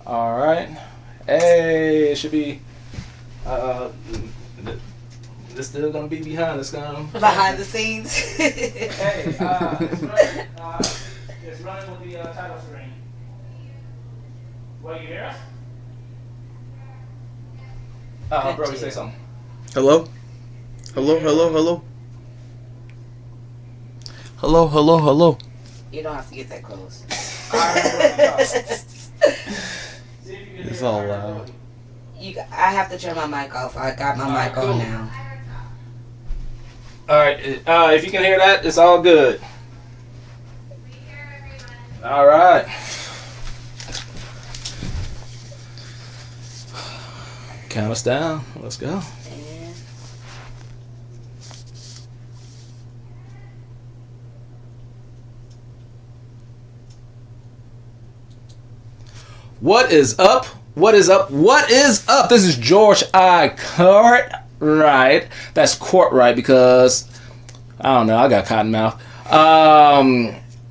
All right. Hey, it should be. This still gonna be behind the scenes. Hey, it's running with the title screen. What, you hear us? Bro, say something. Hello? Hello? Hello? You don't have to get that close. It's all loud. I have to turn my mic off. I got my mic on now. Alright, if you can hear that, it's all good. Alright. Count us down. Let's go. What is up? What is up? What is up? This is George Cortright. That's Cortright because I don't know. I got cotton mouth.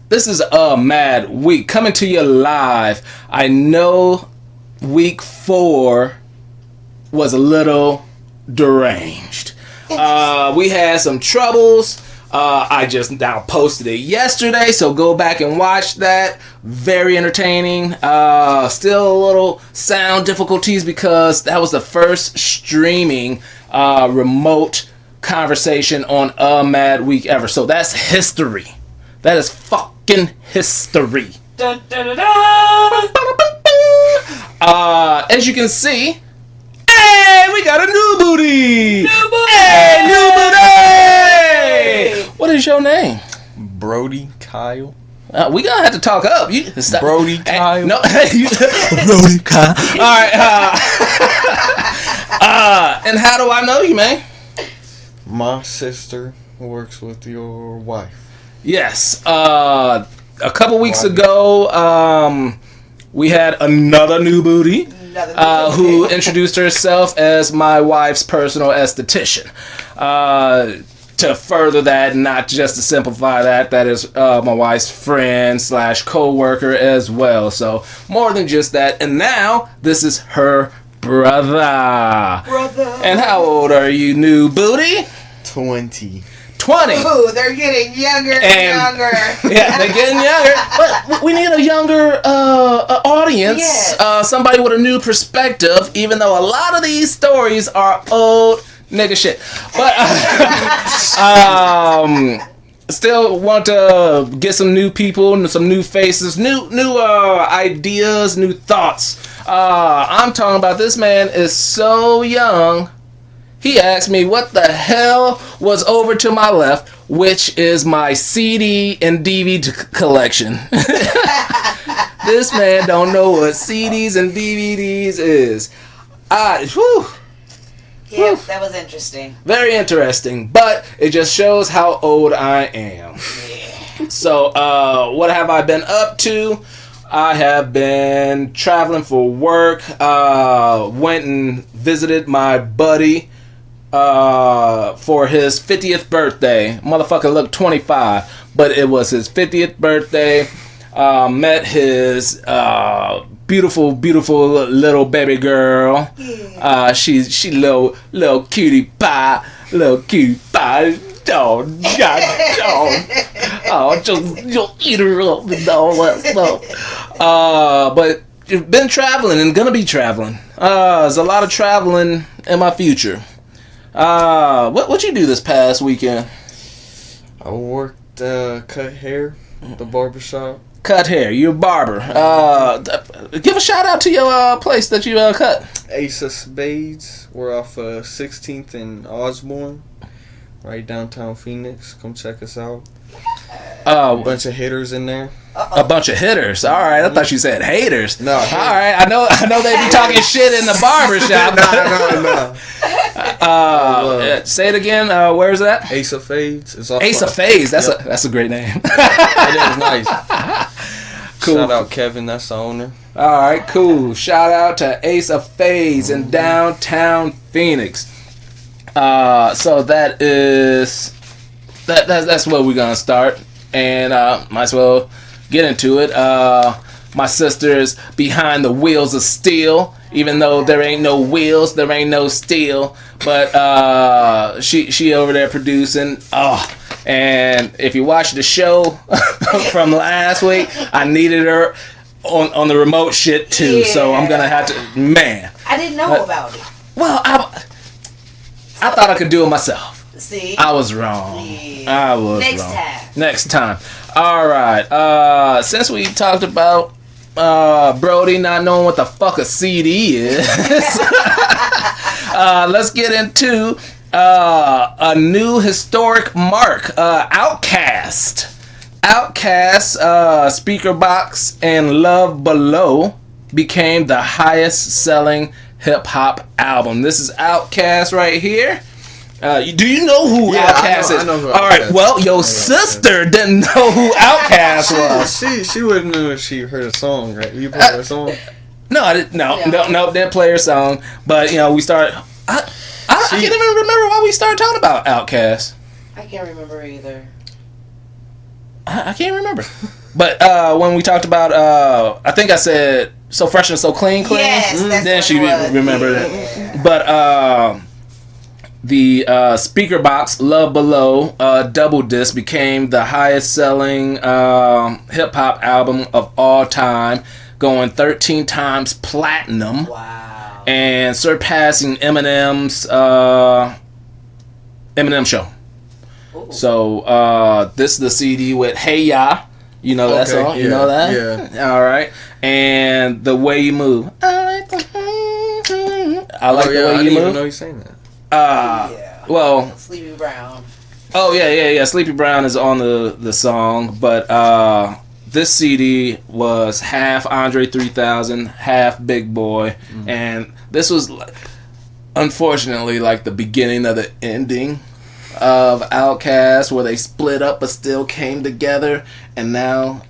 This is a mad week coming to you live. I know week 4 was a little deranged. We had some troubles. I just now posted it yesterday, so go back and watch that. Very entertaining. Still a little sound difficulties because that was the first streaming remote conversation on a mad week ever. So that's history. That is fucking history. Dun, dun, dun, dun. As you can see, hey, we got a new booty. New booty. Hey, new booty. What is your name? Brodie Kyle. We gonna have to talk up. You stop. Brodie Kyle. No. Brodie Kyle. All right. And how do I know you, man? My sister works with your wife. Yes. A couple weeks ago, we had another new booty who introduced herself as my wife's personal esthetician. To further that, not just to simplify that, that is my wife's friend / co-worker as well. So more than just that. And now this is her brother. And how old are you, new booty? 20. 20. Ooh, they're getting younger and younger. Yeah, they're getting younger. But we need a younger audience. Yes. Somebody with a new perspective, even though a lot of these stories are old nigga shit. But still want to get some new people and some new faces, new ideas, new thoughts. I'm talking about this man is so young. He asked me what the hell was over to my left, which is my CD and DVD collection. This man don't know what CDs and DVDs is. Yeah, that was interesting. Very interesting, but it just shows how old I am. Yeah. So, what have I been up to? I have been traveling for work. Went and visited my buddy for his 50th birthday. Motherfucker looked 25, but it was his 50th birthday. Met his beautiful little baby girl. She little cutie pie. Oh, just eat her up and all that stuff. But been traveling and gonna be traveling. There's a lot of traveling in my future. What you do this past weekend? I worked cut hair at the barbershop. Cut hair. You're a barber. Give a shout out to your place that you cut. Ace of Spades. We're off 16th and Osborne, right downtown Phoenix. Come check us out. A bunch of hitters in there. A bunch of hitters. All right, I thought you said haters. No. All right, I know they be talking shit in the barber shop. No. Say it again. Where's that? Ace of Spades. It's off Ace of Spades. That's a great name. It is nice. Cool. Shout out Kevin. That's the owner. All right, cool. Shout out to Ace of Spades in downtown Phoenix. So that's where we're gonna start, and might as well get into it. My sister's behind the wheels of steel. Even though there ain't no wheels, there ain't no steel. But she over there producing. Oh, and if you watch the show from last week, I needed her on the remote shit too. Yeah. So I'm gonna have to. Man, I didn't know about it. Well, I thought I could do it myself. See, I was wrong. Yeah. I was Next wrong. time. Next time. All right. Since we talked about Brodie not knowing what the fuck a CD is, let's get into a new historic mark. Outkast. Outkast, Speaker Box, and Love Below became the highest selling hip hop album. This is Outkast right here. Do you know who Outkast is? I know who All right. Outkast Well, your sister didn't know who Outkast was. She wouldn't know if she heard a song, right? You played her song? No, I didn't. No, didn't play her song. But we started. I can't even remember why we started talking about Outkast. I can't remember either. I can't remember. But when we talked about, I think I said So Fresh and So Clean. Yes, that's then what she remembered it. But the Speaker Box Love Below double disc became the highest selling hip hop album of all time, going 13 times platinum. Wow. And surpassing Eminem's Eminem Show. Ooh. So this is the CD with Hey Ya. You know that song? Yeah, you know that? Yeah. All right. And The Way You Move. I like the way I you didn't move. even know you sang that. Well, Sleepy Brown. Oh yeah. Sleepy Brown is on the song, but this CD was half Andre 3000, half Big Boy, and this was unfortunately like the beginning of the ending of Outkast, where they split up but still came together, and now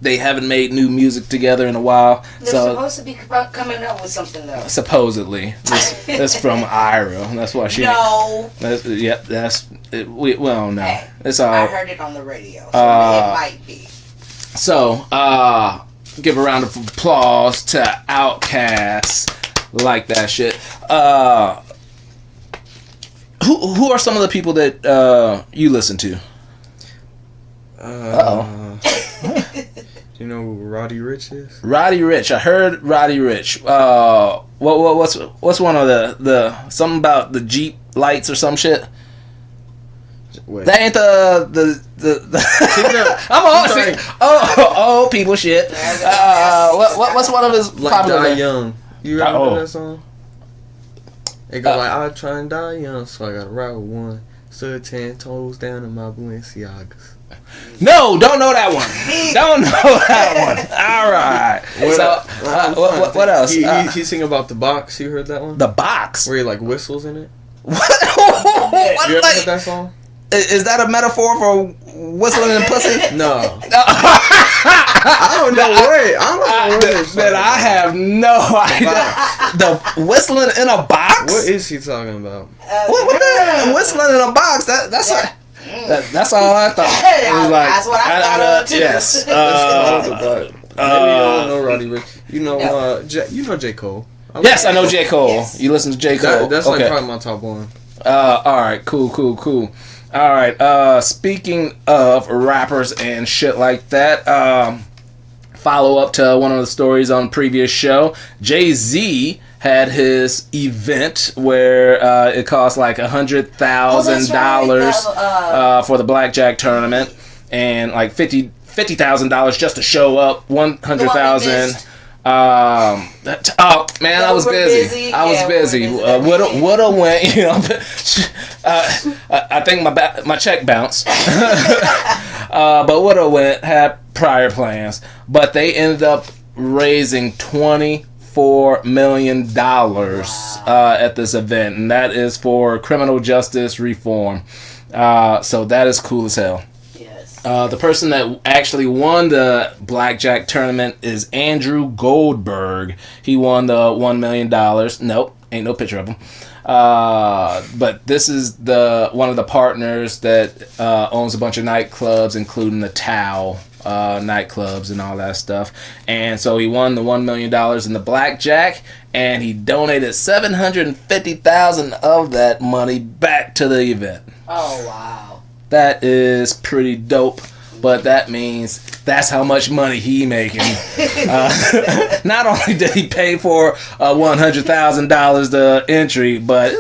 they haven't made new music together in a while. They're supposed to be coming up with something though. Supposedly, that's from Ira. That's why she. No. That's it. We don't know. Hey, it's all. I heard it on the radio, so it might be. So, give a round of applause to Outkast. Like that shit. Who are some of the people that you listen to? Do you know who Roddy Ricch is? Roddy Ricch. I heard Roddy Ricch. What's one of the something about the Jeep lights or some shit? Wait. That ain't the I'm all people shit. What's one of his popular? Die Young. You remember that song? It goes like, I try and die young, so I gotta ride with one. Stood 10 toes down in my Balenciagas. No, don't know that one. Don't know that one. All right. What else? He sing about the box. You heard that one? The box? Where he like whistles in it? What? You ever heard that song? Is that a metaphor for whistling and pussy? No. I don't know what. That I have no idea. The whistling in a box? What is he talking about? What the whistling in a box? That's all I thought. That's what I thought of too. Yes. Maybe you don't know Roddy Ricch. You know, you know J. Cole. Yes, I know J. Cole. Yes. You listen to J. Cole. That's like probably my top one. All right, cool. All right. Speaking of rappers and shit like that, follow up to one of the stories on previous show. Jay-Z had his event where it cost like $100,000 for the blackjack tournament, and like $50,000 just to show up. $100,000. Oh man, I was busy. I was busy. Woulda went. I think my check bounced. But woulda went. Had prior plans, but they ended up raising $24 million at this event, and that is for criminal justice reform. So that is cool as hell. The person that actually won the blackjack tournament is Andrew Goldberg. He won the $1 million. Nope, ain't no picture of him. But this is one of the partners that owns a bunch of nightclubs, including the Tao nightclubs and all that stuff. And so he won the $1 million in the blackjack, and he donated $750,000 of that money back to the event. Oh, wow. That is pretty dope. But that means that's how much money he making. Not only did he pay for $100,000 the entry, but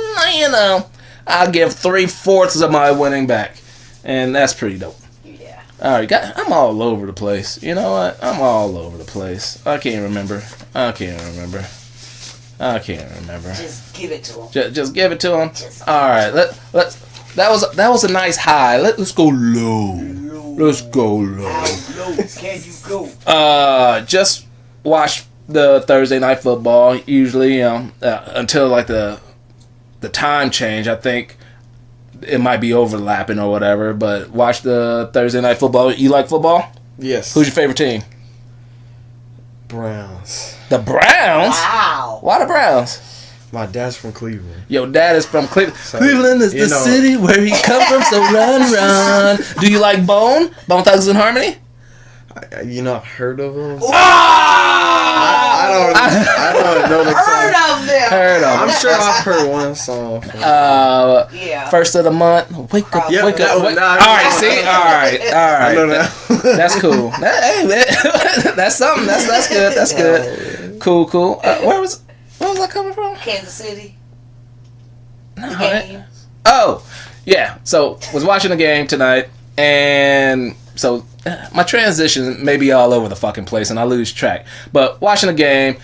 I'll give 3/4 of my winning back, and that's pretty dope. Yeah. All right, I'm all over the place. You know what? I'm all over the place. I can't remember. Just give it to him. Just give it to him. All right. Let's. That was a nice high. Let's go low. Let's go low. How low can you go? Just watch the Thursday night football. Usually, until like the time change. I think it might be overlapping or whatever. But watch the Thursday night football. You like football? Yes. Who's your favorite team? Browns. The Browns? Wow. Why the Browns? My dad's from Cleveland. Your dad is from Cleveland. So, Cleveland is the city where he come from, so run. Do you like Bone Thugs and Harmony? I've heard of them. Ah! I don't know the Heard song. of them. Heard of I'm them. sure I've heard one song. Yeah. First of the month. Wake up, Yeah, wake that up. one, Wake. nah, All right, see? All right. I know that. That's cool. That's something. That's good. That's good. Cool. Where was I coming from? Kansas City. No, Game. Oh, yeah. So, was watching the game tonight, and so my transition may be all over the fucking place, and I lose track. But watching the game,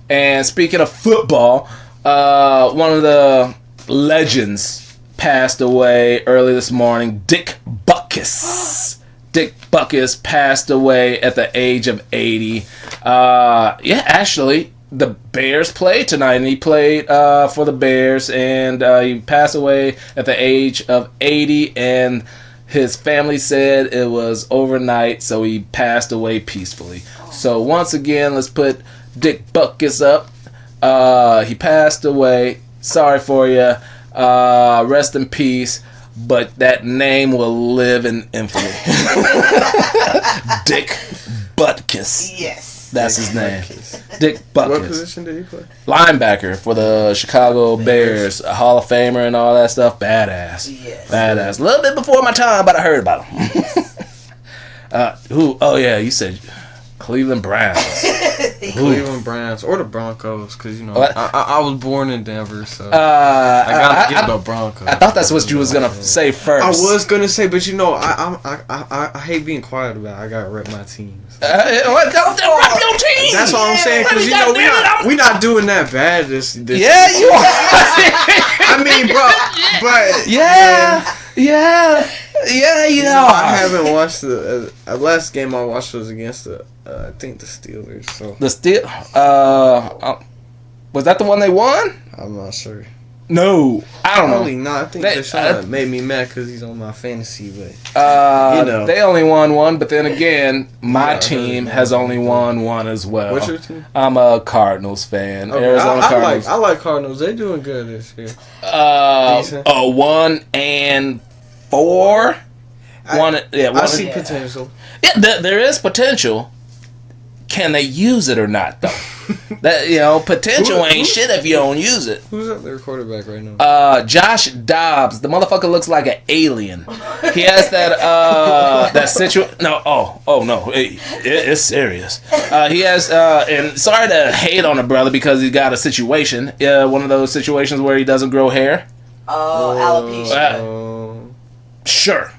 and speaking of football, one of the legends passed away early this morning. Dick Butkus. Dick Butkus passed away at the age of 80. Actually, the Bears played tonight, and he played for the Bears, and he passed away at the age of 80, and his family said it was overnight, so he passed away peacefully. So once again, let's put Dick Butkus up. He passed away. Sorry for you. Rest in peace. But that name will live in infamy. Dick Butkus. Yes. That's his name. Dick Butkus. What position did he play? Linebacker for the Chicago Bears. A Hall of Famer and all that stuff. Badass. Yes. Badass. A little bit before my time, but I heard about him. Who? Oh, yeah, you said Cleveland Browns. Cleveland Browns or the Broncos, because I was born in Denver, so I gotta get the Broncos. I thought that's what you was gonna say first. I was gonna say, but I hate being quiet about it. I gotta rep my teams. Don't rep your team. That's all I'm saying, because we not doing that bad this Yeah, you are. I mean, bro, but yeah. I haven't watched the last game I watched was against I think the Steelers. So The was that the one they won? I'm not sure. No, I don't know. Probably not. I think Deshaun made me mad because he's on my fantasy, but they only won one. But then again, my team has only won one as well. What's your team? I'm a Cardinals fan. Okay. Arizona Cardinals. I like Cardinals. They're doing good this year. 1-4. I see potential. Yeah, there is potential. Can they use it or not, though? That potential ain't shit if you don't use it. Who's up their quarterback right now? Josh Dobbs. The motherfucker looks like an alien. He has that situation. No, no, it's serious. He has and sorry to hate on a brother because he's got a situation. One of those situations where he doesn't grow hair. Alopecia. Sure,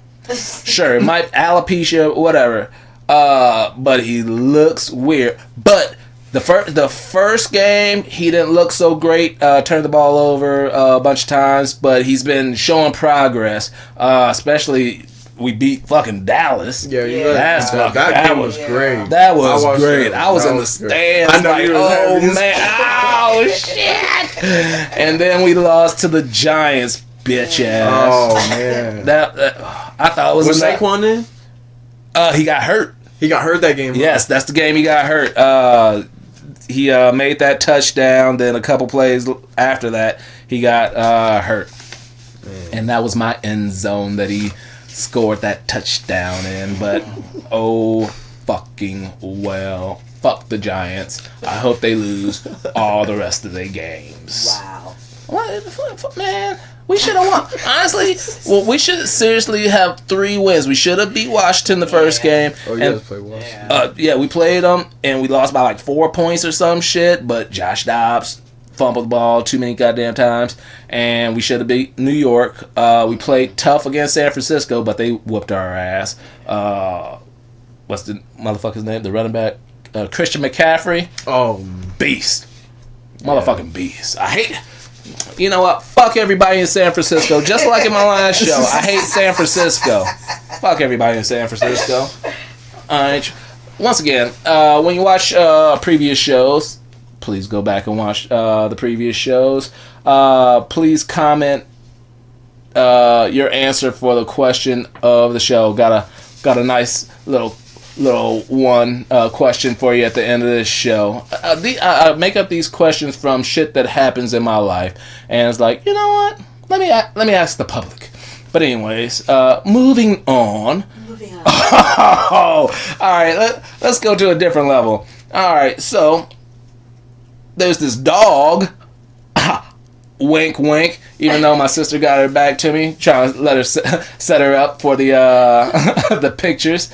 it might alopecia, whatever. But he looks weird. But the first game, he didn't look so great. Turned the ball over a bunch of times, but he's been showing progress. Especially, we beat fucking Dallas. Yeah, that game was great. That was great. I was in the stands. I know like, you were oh there. man, oh shit! And then we lost to the Giants, bitch ass. Oh man, I thought it was Saquon in? He got hurt. He got hurt that game. Yes, that's the game he got hurt. He made that touchdown. Then a couple plays after that, he got hurt. Man. And that was my end zone that he scored that touchdown in. But, fucking well. Fuck the Giants. I hope they lose all the rest of their games. Wow. What, man? We should have won. Honestly, well, we should seriously have 3 wins. We should have beat Washington the first game. Oh, yeah, let's play Washington. Yeah, we played them, and we lost by like 4 points or some shit, but Josh Dobbs fumbled the ball too many goddamn times, and we should have beat New York. We played tough against San Francisco, but they whooped our ass. What's the motherfucker's name? The running back? Christian McCaffrey. Oh, beast. Motherfucking beast. I hate... You know what? Fuck everybody in San Francisco. Just like in my last show, I hate San Francisco. Fuck everybody in San Francisco. Alright. Once again, when you watch previous shows, please go back and watch the previous shows. Please comment your answer for the question of the show. Got a nice little one question for you at the end of this show. I make up these questions from shit that happens in my life, and it's like, you know what? Let me ask the public. But anyways, moving on. Oh, all right. Let's go to a different level. All right. So there's this dog. Wink, wink. Even though my sister got her back to me, trying to let her set her up for the the pictures.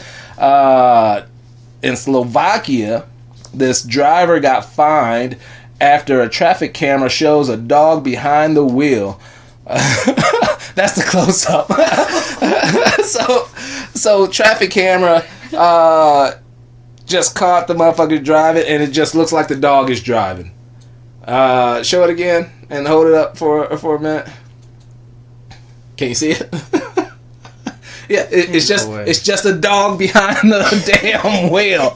In Slovakia, this driver got fined after a traffic camera shows a dog behind the wheel. That's the close-up. so traffic camera just caught the motherfucker driving, and it just looks like the dog is driving. Show it again and hold it up for a minute. Can you see it? Yeah, it's just a dog behind the damn wheel.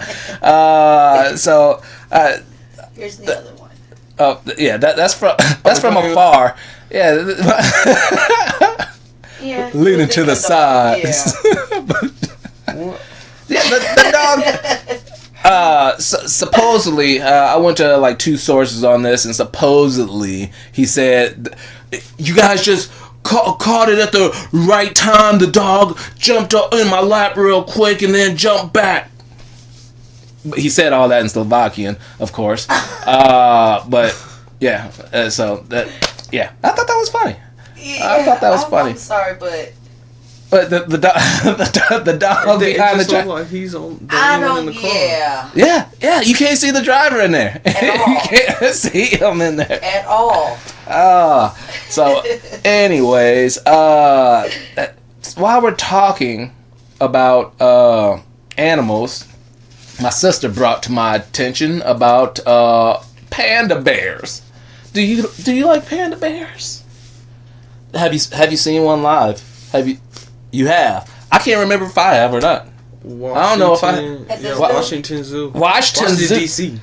Here's the other one. Oh yeah, that's from afar. Yeah. Yeah. Leaning to the sides. Yeah, the dog. Supposedly, I went to like 2 sources on this, and supposedly he said, "You guys just caught it at the right time. The dog jumped up in my lap real quick and then jumped back." He said all that in Slovakian, of course. But yeah, so that, yeah, I thought that was funny. Yeah, I thought that was funny. I'm sorry, but the dog behind the driver. Like he's on. I don't. In the car. Yeah. You can't see the driver in there. You can't see him in there at all. So, anyways, while we're talking about animals, my sister brought to my attention about panda bears. Do you like panda bears? Have you seen one live? You have? I can't remember if I have or not. I don't know if Washington Zoo. Washington Zoo. DC.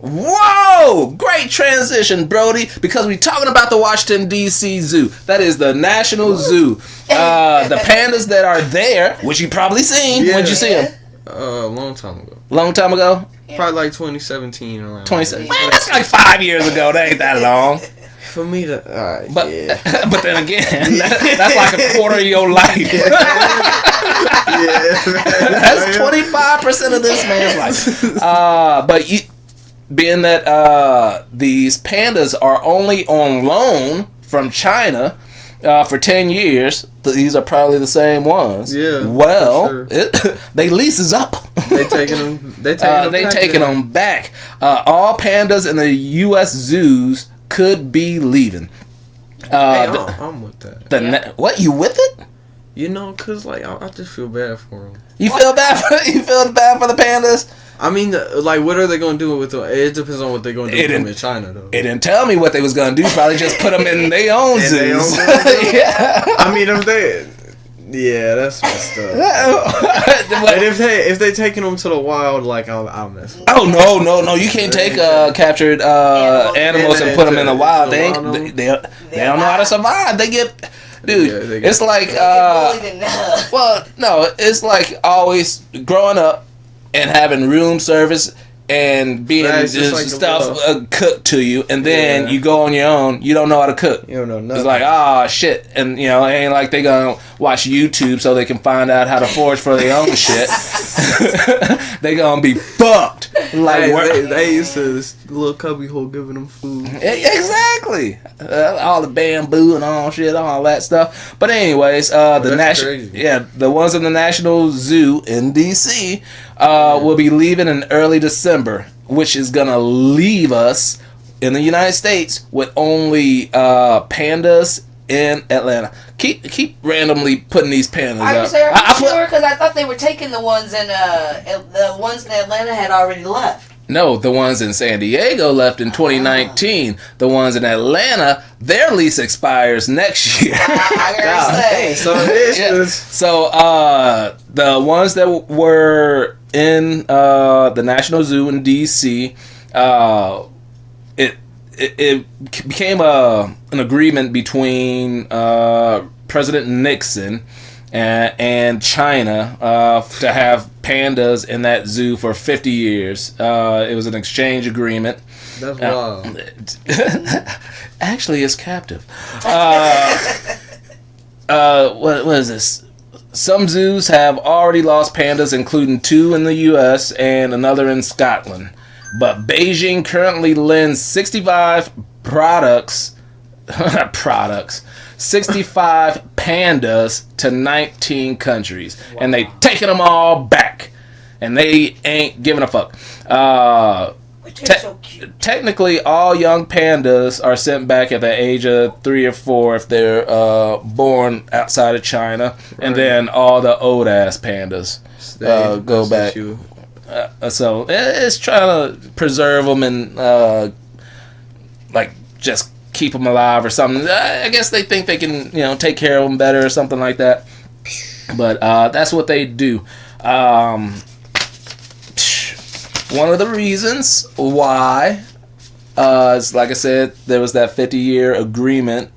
Whoa! Great transition, Brodie, because we're talking about the Washington, D.C. Zoo. That is the National Zoo. The pandas that are there, which you probably seen. Yeah. When'd you see them? A long time ago. Long time ago? Probably like 2017 around. 2017. Man, that's like 5 years ago. That ain't that long. For me to, but yeah. But then again, that's like a quarter of your life. Yeah. That's 25% of this man's life. But being that these pandas are only on loan from China for 10 years, these are probably the same ones. Yeah. Well, sure. They leases up. They taking them back. All pandas in the U.S. zoos could be leaving. I'm with that. What, you with it? You know, cause like I just feel bad for them. You feel bad for the pandas? I mean, like, what are they gonna do with them? It depends on what they're gonna do with them in China, though. It didn't tell me what they was gonna do. Probably just put them in their own zoos. Yeah. I mean, yeah, that's messed up. And if they taking them to the wild, like I'll mess. Oh no! You can't take captured animals and put them in the wild. They don't know how to survive. They get. Dude, it's like well, no, it's like always growing up and having room service and being Right, just like stuff cooked to you, and then you go on your own. You don't know how to cook. You don't know nothing. It's like, oh shit, and it ain't like they gonna watch YouTube so they can find out how to forage for their own shit. They gonna be fucked. Like they used to this little cubby hole giving them food. Exactly, all the bamboo and all shit, all that stuff. But anyways, the ones in the National Zoo in DC will be leaving in early December, which is gonna leave us in the United States with only pandas in Atlanta. Keep randomly putting these pandas up. Are you sure? Because I thought they were taking the ones in Atlanta had already left. No, the ones in San Diego left in 2019. The ones in Atlanta, their lease expires next year. So the ones that were in the National Zoo in DC, it became an agreement between President Nixon and China to have pandas in that zoo for 50 years. It was an exchange agreement. That's wild. Actually, it's captive. What is this? Some zoos have already lost pandas, including 2 in the U.S. and another in Scotland. But Beijing currently lends 65 65 pandas to 19 countries. Wow. And they taking them all back. And they ain't giving a fuck. So cute. Technically, all young pandas are sent back at the age of 3 or 4 if they're born outside of China. Right. And then all the old-ass pandas go back. So it's trying to preserve them and just keep them alive or something. I guess they think they can take care of them better or something like that. But that's what they do. One of the reasons why is, like I said, there was that 50-year agreement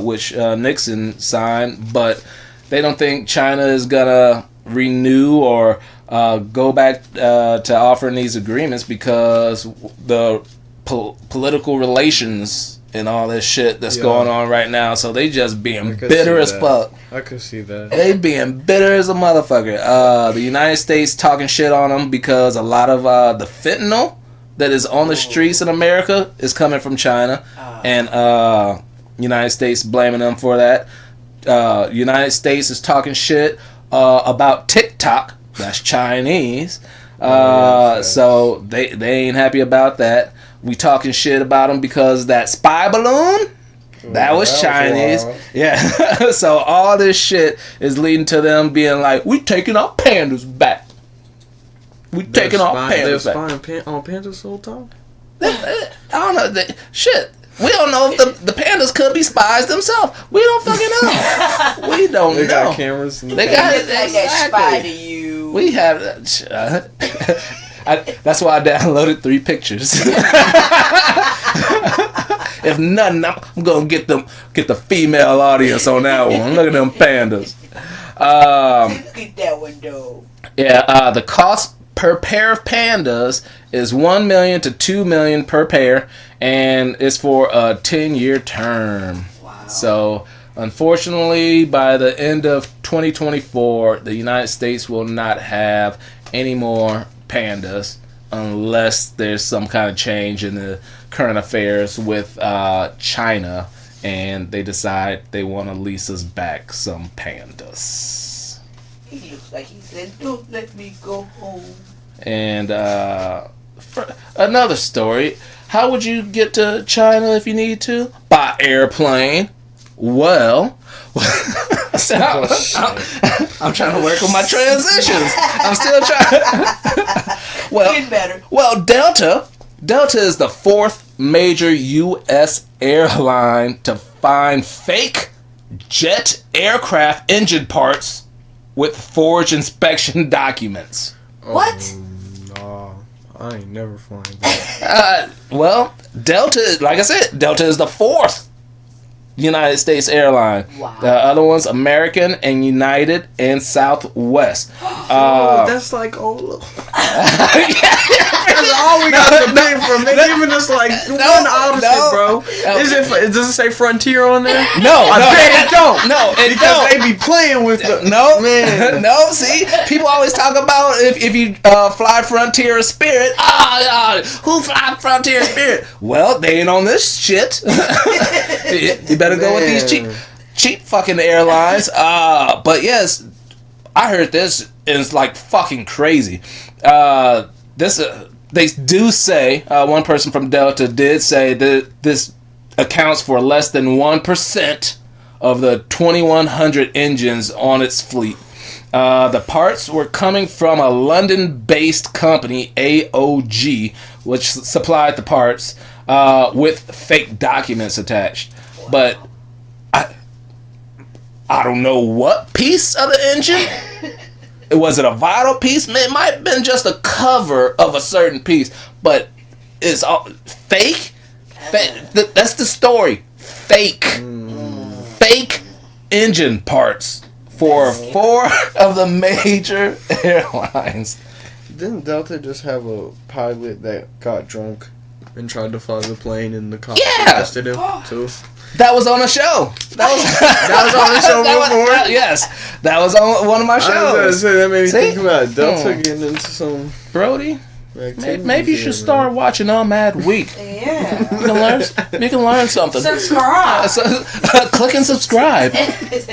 which Nixon signed, but they don't think China is gonna renew or go back to offering these agreements because the political relations and all this shit that's going on right now. So they just being bitter as fuck. I could see that. They being bitter as a motherfucker. The United States talking shit on them because a lot of the fentanyl that is on the streets in America is coming from China, and United States blaming them for that. United States is talking shit about TikTok. That's Chinese. So they ain't happy about that. We talking shit about them because that spy balloon, that was Chinese. Yeah. So all this shit is leading to them being like, we taking our pandas back. We taking our pandas back. They're spying on pandas the whole time? I don't know. Shit. We don't know if the pandas could be spies themselves. We don't fucking know. We don't know. They got cameras. They got it. Spy to you. We have. That's why I downloaded 3 pictures. If nothing, I'm gonna get the female audience on that one. Look at them pandas. Look at that one though. Yeah, the cost per pair of pandas is $1 million to $2 million per pair, and it's for a 10-year term. Wow. So, unfortunately, by the end of 2024, the United States will not have any more pandas unless there's some kind of change in the current affairs with China, and they decide they want to lease us back some pandas. He looks like he said, "Don't let me go home." And for another story, how would you get to China if you need to? By airplane. Well, I'm trying to work on my transitions. I'm still trying. Getting better. Well, Delta is the 4th major U.S. airline to find fake jet aircraft engine parts with forged inspection documents. What? No, I ain't never flying that. Well, Delta, like I said, Delta is the 4th United States Airlines. Wow. The other ones, American and United and Southwest. That's like that's all we got to pay for. They giving us like one option, bro. Does it say Frontier on there? No, I bet it don't. No, it because don't. they be playing with the man. No, see, people always talk about if you fly Frontier or Spirit. Who fly Frontier or Spirit? Well, they ain't on this shit. You better go with these cheap fucking airlines. But yes, I heard this and it's like fucking crazy. They do say, one person from Delta did say that this accounts for less than 1% of the 2,100 engines on its fleet. The parts were coming from a London-based company, AOG, which supplied the parts with fake documents attached. But I don't know what piece of the engine. Was it a vital piece? It might have been just a cover of a certain piece, but it's all fake. That's the story. Fake engine parts for 4 of the major airlines. Didn't Delta just have a pilot that got drunk and tried to fly the plane and the cops arrested him too? That was on a show. That was on a show before. Yes, that was on one of my shows. I was gonna say, that made me think about Delta getting into some Brody. Maybe you should start watching Mad Week. Yeah. You can learn something. Subscribe. Click and subscribe.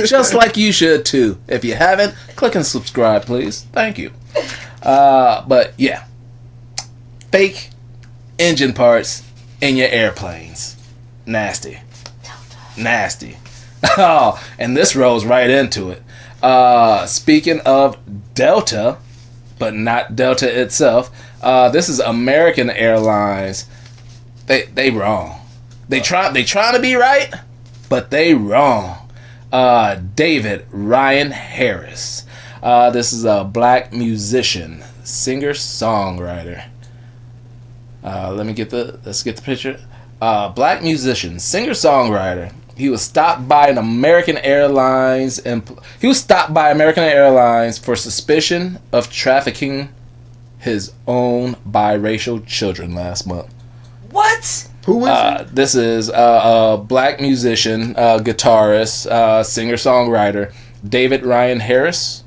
Just like you should too. If you haven't, click and subscribe, please. Thank you. But yeah, fake engine parts in your airplanes. Nasty. Oh, and this rolls right into it. Speaking of Delta, but not Delta itself, this is American Airlines. They wrong. They trying to be right, but they wrong. David Ryan Harris. This is a black musician, singer, songwriter. Let's get the picture. Black musician, singer, songwriter. He was stopped by American Airlines for suspicion of trafficking his own biracial children last month. What? Who is it? This is a black musician, guitarist, singer-songwriter, David Ryan Harris.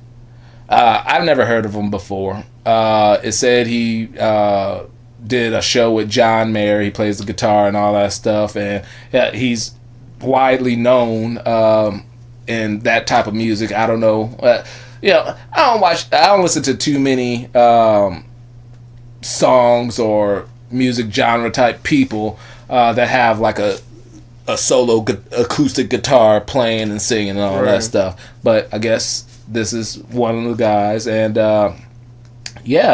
I've never heard of him before. It said he did a show with John Mayer. He plays the guitar and all that stuff, and he's widely known in that type of music. I don't know. I don't listen to too many songs or music genre type people that have like a solo acoustic guitar playing and singing and all that stuff. But I guess this is one of the guys, and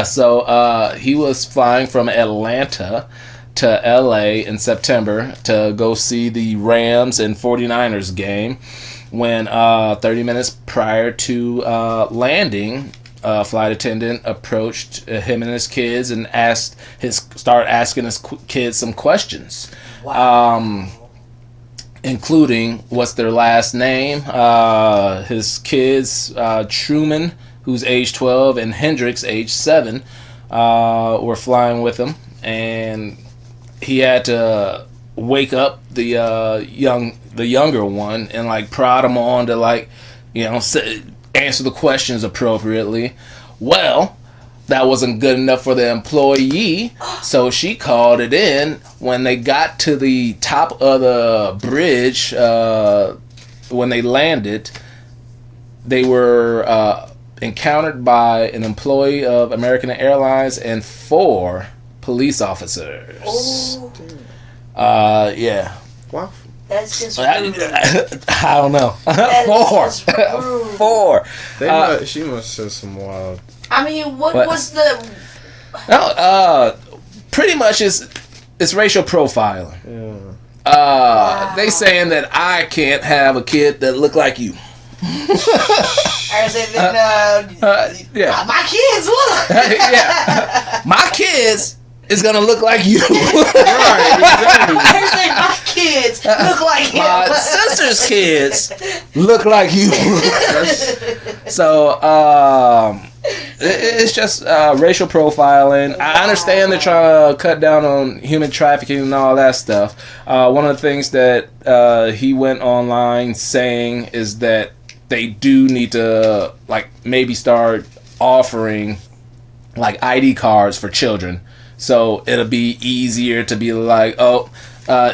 so he was flying from Atlanta to LA in September to go see the Rams and 49ers game when 30 minutes prior to landing, a flight attendant approached him and his kids and started asking his kids some questions. Wow. Including what's their last name. His kids, Truman, who's age 12, and Hendrix, age 7, were flying with him, and he had to wake up the younger one and like prod him on to answer the questions appropriately. Well, that wasn't good enough for the employee, so she called it in. When they got to the top of the bridge, when they landed, they were encountered by an employee of American Airlines and 4 police officers. Oh. Yeah. Wow. That's just rude. I don't know. 4. She must have some wild. I mean, what was the? No, pretty much it's racial profiling. Yeah. They saying that I can't have a kid that look like you. I said, yeah. My kids look. Yeah. My kids is gonna look like you. Right, exactly. I said, my kids look like him. My sister's kids look like you. So, it's just racial profiling. I understand they're trying to cut down on human trafficking and all that stuff. One of the things that he went online saying is that they do need to like maybe start offering like ID cards for children, so it'll be easier to be like, oh,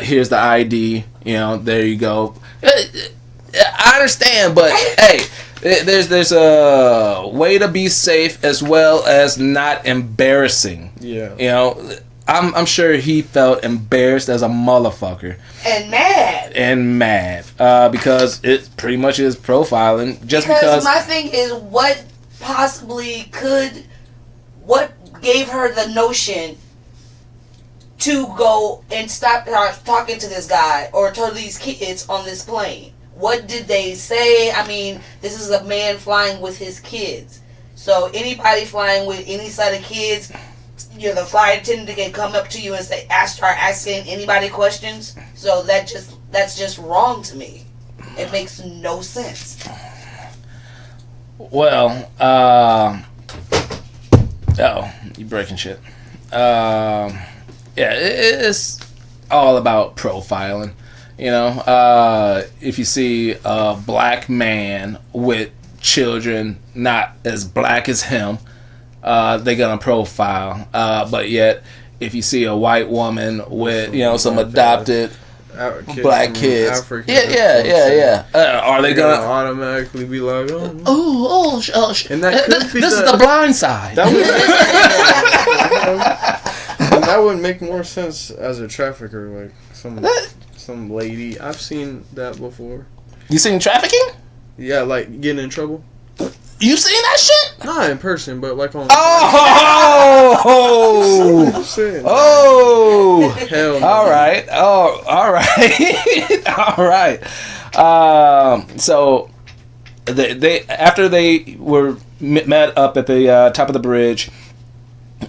here's the ID, there you go. I understand, but hey, there's a way to be safe as well as not embarrassing. Yeah. I'm sure he felt embarrassed as a motherfucker. And mad. Because it pretty much is profiling. Just because my thing is, what gave her the notion to go and stop talking to this guy or to these kids on this plane? What did they say? I mean, this is a man flying with his kids. So anybody flying with any set of kids, the flight attendant can come up to you and start asking anybody questions. So that's just wrong to me. It makes no sense. Well, you breaking shit. It's all about profiling. If you see a black man with children not as black as him, they're gonna profile. But yet, if you see a white woman with some adopted black kids, are they gonna automatically be like, oh, and that could be this is the blind side. That would make more sense as a trafficker, like some lady. I've seen that before. You seen trafficking? Yeah, like getting in trouble. You seen that shit? Not in person, but like on. Oh! Hell no. All right. Oh, all right. All right. So they after they were met up at the top of the bridge,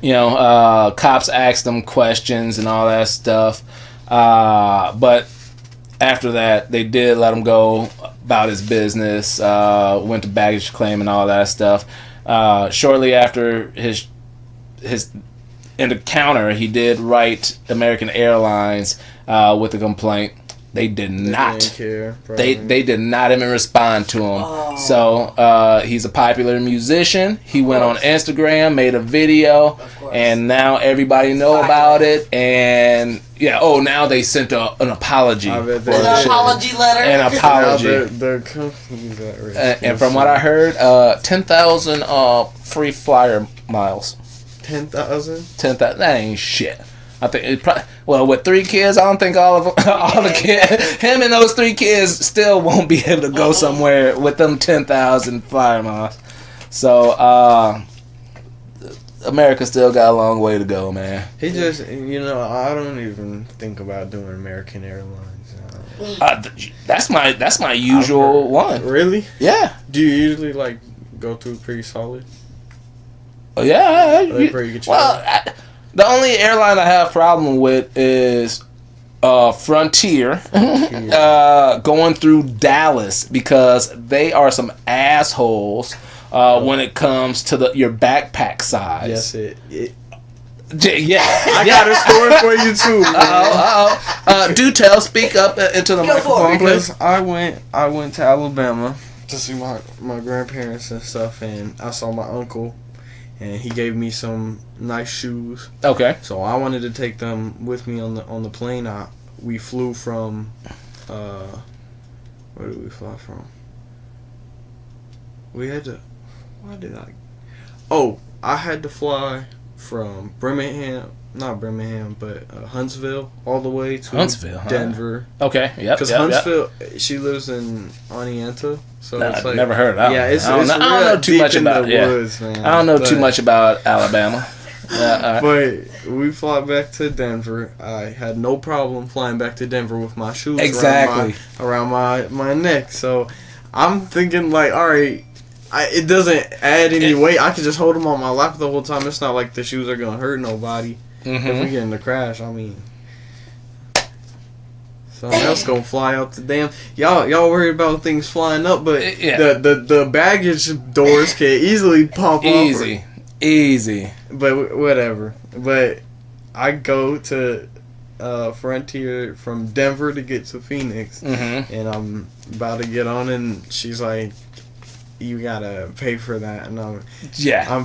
cops asked them questions and all that stuff. But after that, they did let him go about his business, went to baggage claim and all that stuff. Shortly after his encounter, he did write American Airlines with a complaint. They did not. Didn't care, they did not even respond to him. Oh. So he's a popular musician. He went on Instagram, made a video, and now everybody know about it. And now they sent an apology. An apology letter. An apology. Their company's at risk. And from what I heard, 10,000 free flyer miles. 10,000? 10,000. That ain't shit. I think it probably, with 3 kids, I don't think all the kids, him and those 3 kids still won't be able to go somewhere with them 10,000 flyer miles. So, America still got a long way to go, man. He just, I don't even think about doing American Airlines. That's my usual one. Really? Yeah. Do you usually go through pretty solid? Yeah. The only airline I have problem with is Frontier going through Dallas, because they are some assholes when it comes to your backpack size. Yes, Yeah, I got a story for you too. Do tell. Speak up into the microphone, please. Because I went to Alabama to see my grandparents and stuff, and I saw my uncle. And he gave me some nice shoes. Okay. So I wanted to take them with me on the plane. We flew from, where did we fly from? I had to fly from Huntsville all the way to Denver. Okay, yep. Because Huntsville, she lives in Oneonta, so it's like, never heard of that. Yeah, I don't know too much about it. Woods, man. I don't know too much about Alabama. But we fly back to Denver. I had no problem flying back to Denver with my shoes around my neck. So I'm thinking all right. It doesn't add any weight. I can just hold them on my lap the whole time. It's not like the shoes are gonna hurt nobody if we get in the crash. I mean, Something else gonna fly out the damn. Y'all worried about things flying up, but the baggage doors can easily pop off. Easy. But whatever. But I go to Frontier from Denver to get to Phoenix, and I'm about to get on, and she's like, "You gotta pay for that," and I'm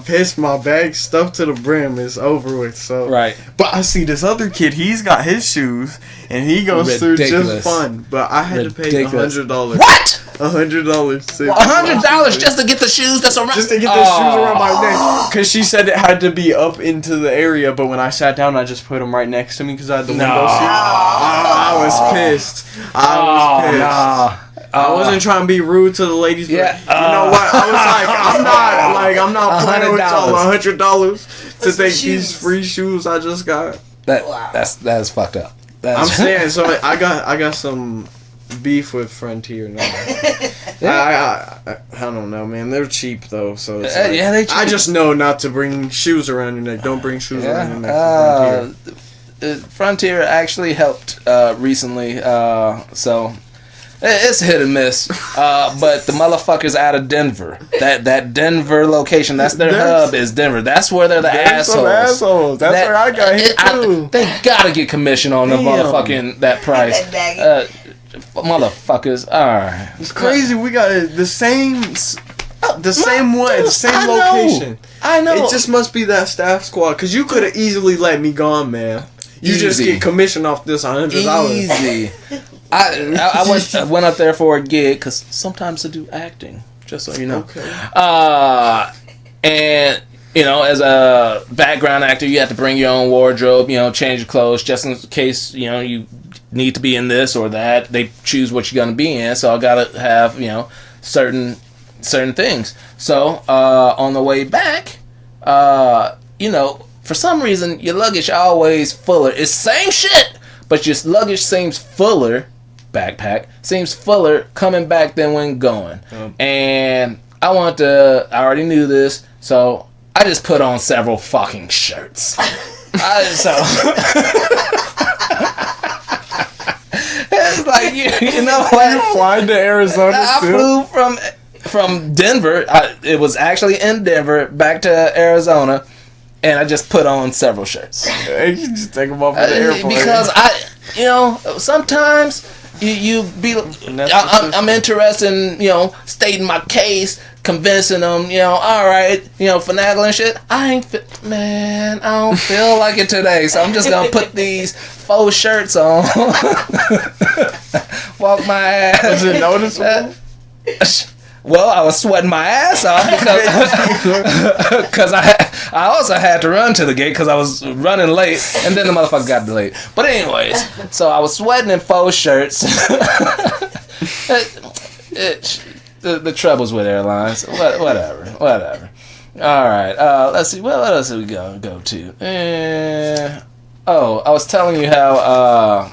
pissed. My bag stuffed to the brim. It's over with. So but I see this other kid. He's got his shoes, and he goes through just fun. But I had to pay $100. What? $100. $100 just to get the shoes that's around. Just to get the shoes around my neck. Because she said it had to be up into the area, but when I sat down, I just put them right next to me because I had the window seat. I was pissed. I wasn't trying to be rude to the ladies, but you know what? I was like, I'm not playing with y'all $100 to take these free shoes I just got. That's fucked up. I'm saying, so I got some beef with Frontier now. I don't know, man. They're cheap though, so it's like, they cheap. I just know not to bring shoes around your neck. Don't bring shoes around your neck. Frontier actually helped recently, so it's hit and miss. But the motherfuckers out of Denver, that Denver location, that's their hub is Denver. That's where they're the assholes. That's where I got hit too. They gotta get commission on the motherfucking that price. Motherfuckers, alright. It's crazy. We got the same way, the same location. I know. It just must be that staff squad, because you could have easily let me go on, man. You just get commission off this $100. Easy. I went up there for a gig because sometimes I do acting, just so you know. Okay. And you know, as a background actor, you have to bring your own wardrobe. You know, change your clothes just in case you need to be in this or that. They choose what you're gonna be in, so I gotta have certain things. So on the way back, for some reason your luggage always fuller. It's same shit, but your luggage seems fuller. Backpack seems fuller coming back than when going. And I already knew this, so I just put on several fucking shirts. It's like you know what? You flying to Arizona? I flew from Denver. It was actually in Denver back to Arizona, and I just put on several shirts. You just take them off at the airport because sometimes. I'm interested in stating my case, convincing them, all right, finagling shit. I don't feel like it today, so I'm just gonna put these faux shirts on, walk my ass. Was it noticeable? Well, I was sweating my ass off because I also had to run to the gate because I was running late, and then the motherfucker got delayed. But anyways, so I was sweating in faux shirts. The troubles with airlines. Whatever. All right. Let's see. What else are we gonna go to? I was telling you how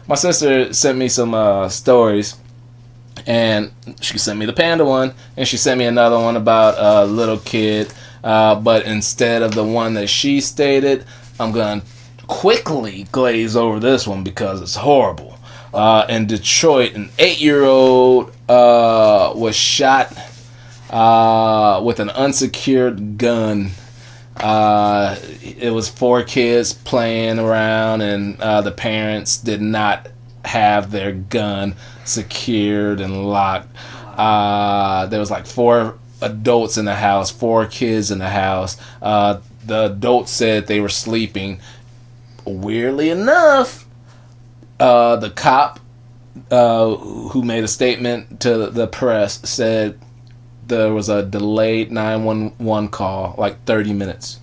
my sister sent me some stories. And she sent me the panda one, and she sent me another one about a little kid. But instead of the one that she stated, I'm going to quickly glaze over this one because it's horrible. In Detroit, an 8-year-old was shot with an unsecured gun. It was 4 kids playing around, and the parents did not have their gun secured and locked. There was like 4 adults in the house, 4 kids in the house. The adults said they were sleeping. Weirdly enough, the cop who made a statement to the press said there was a delayed 911 call, like 30 minutes.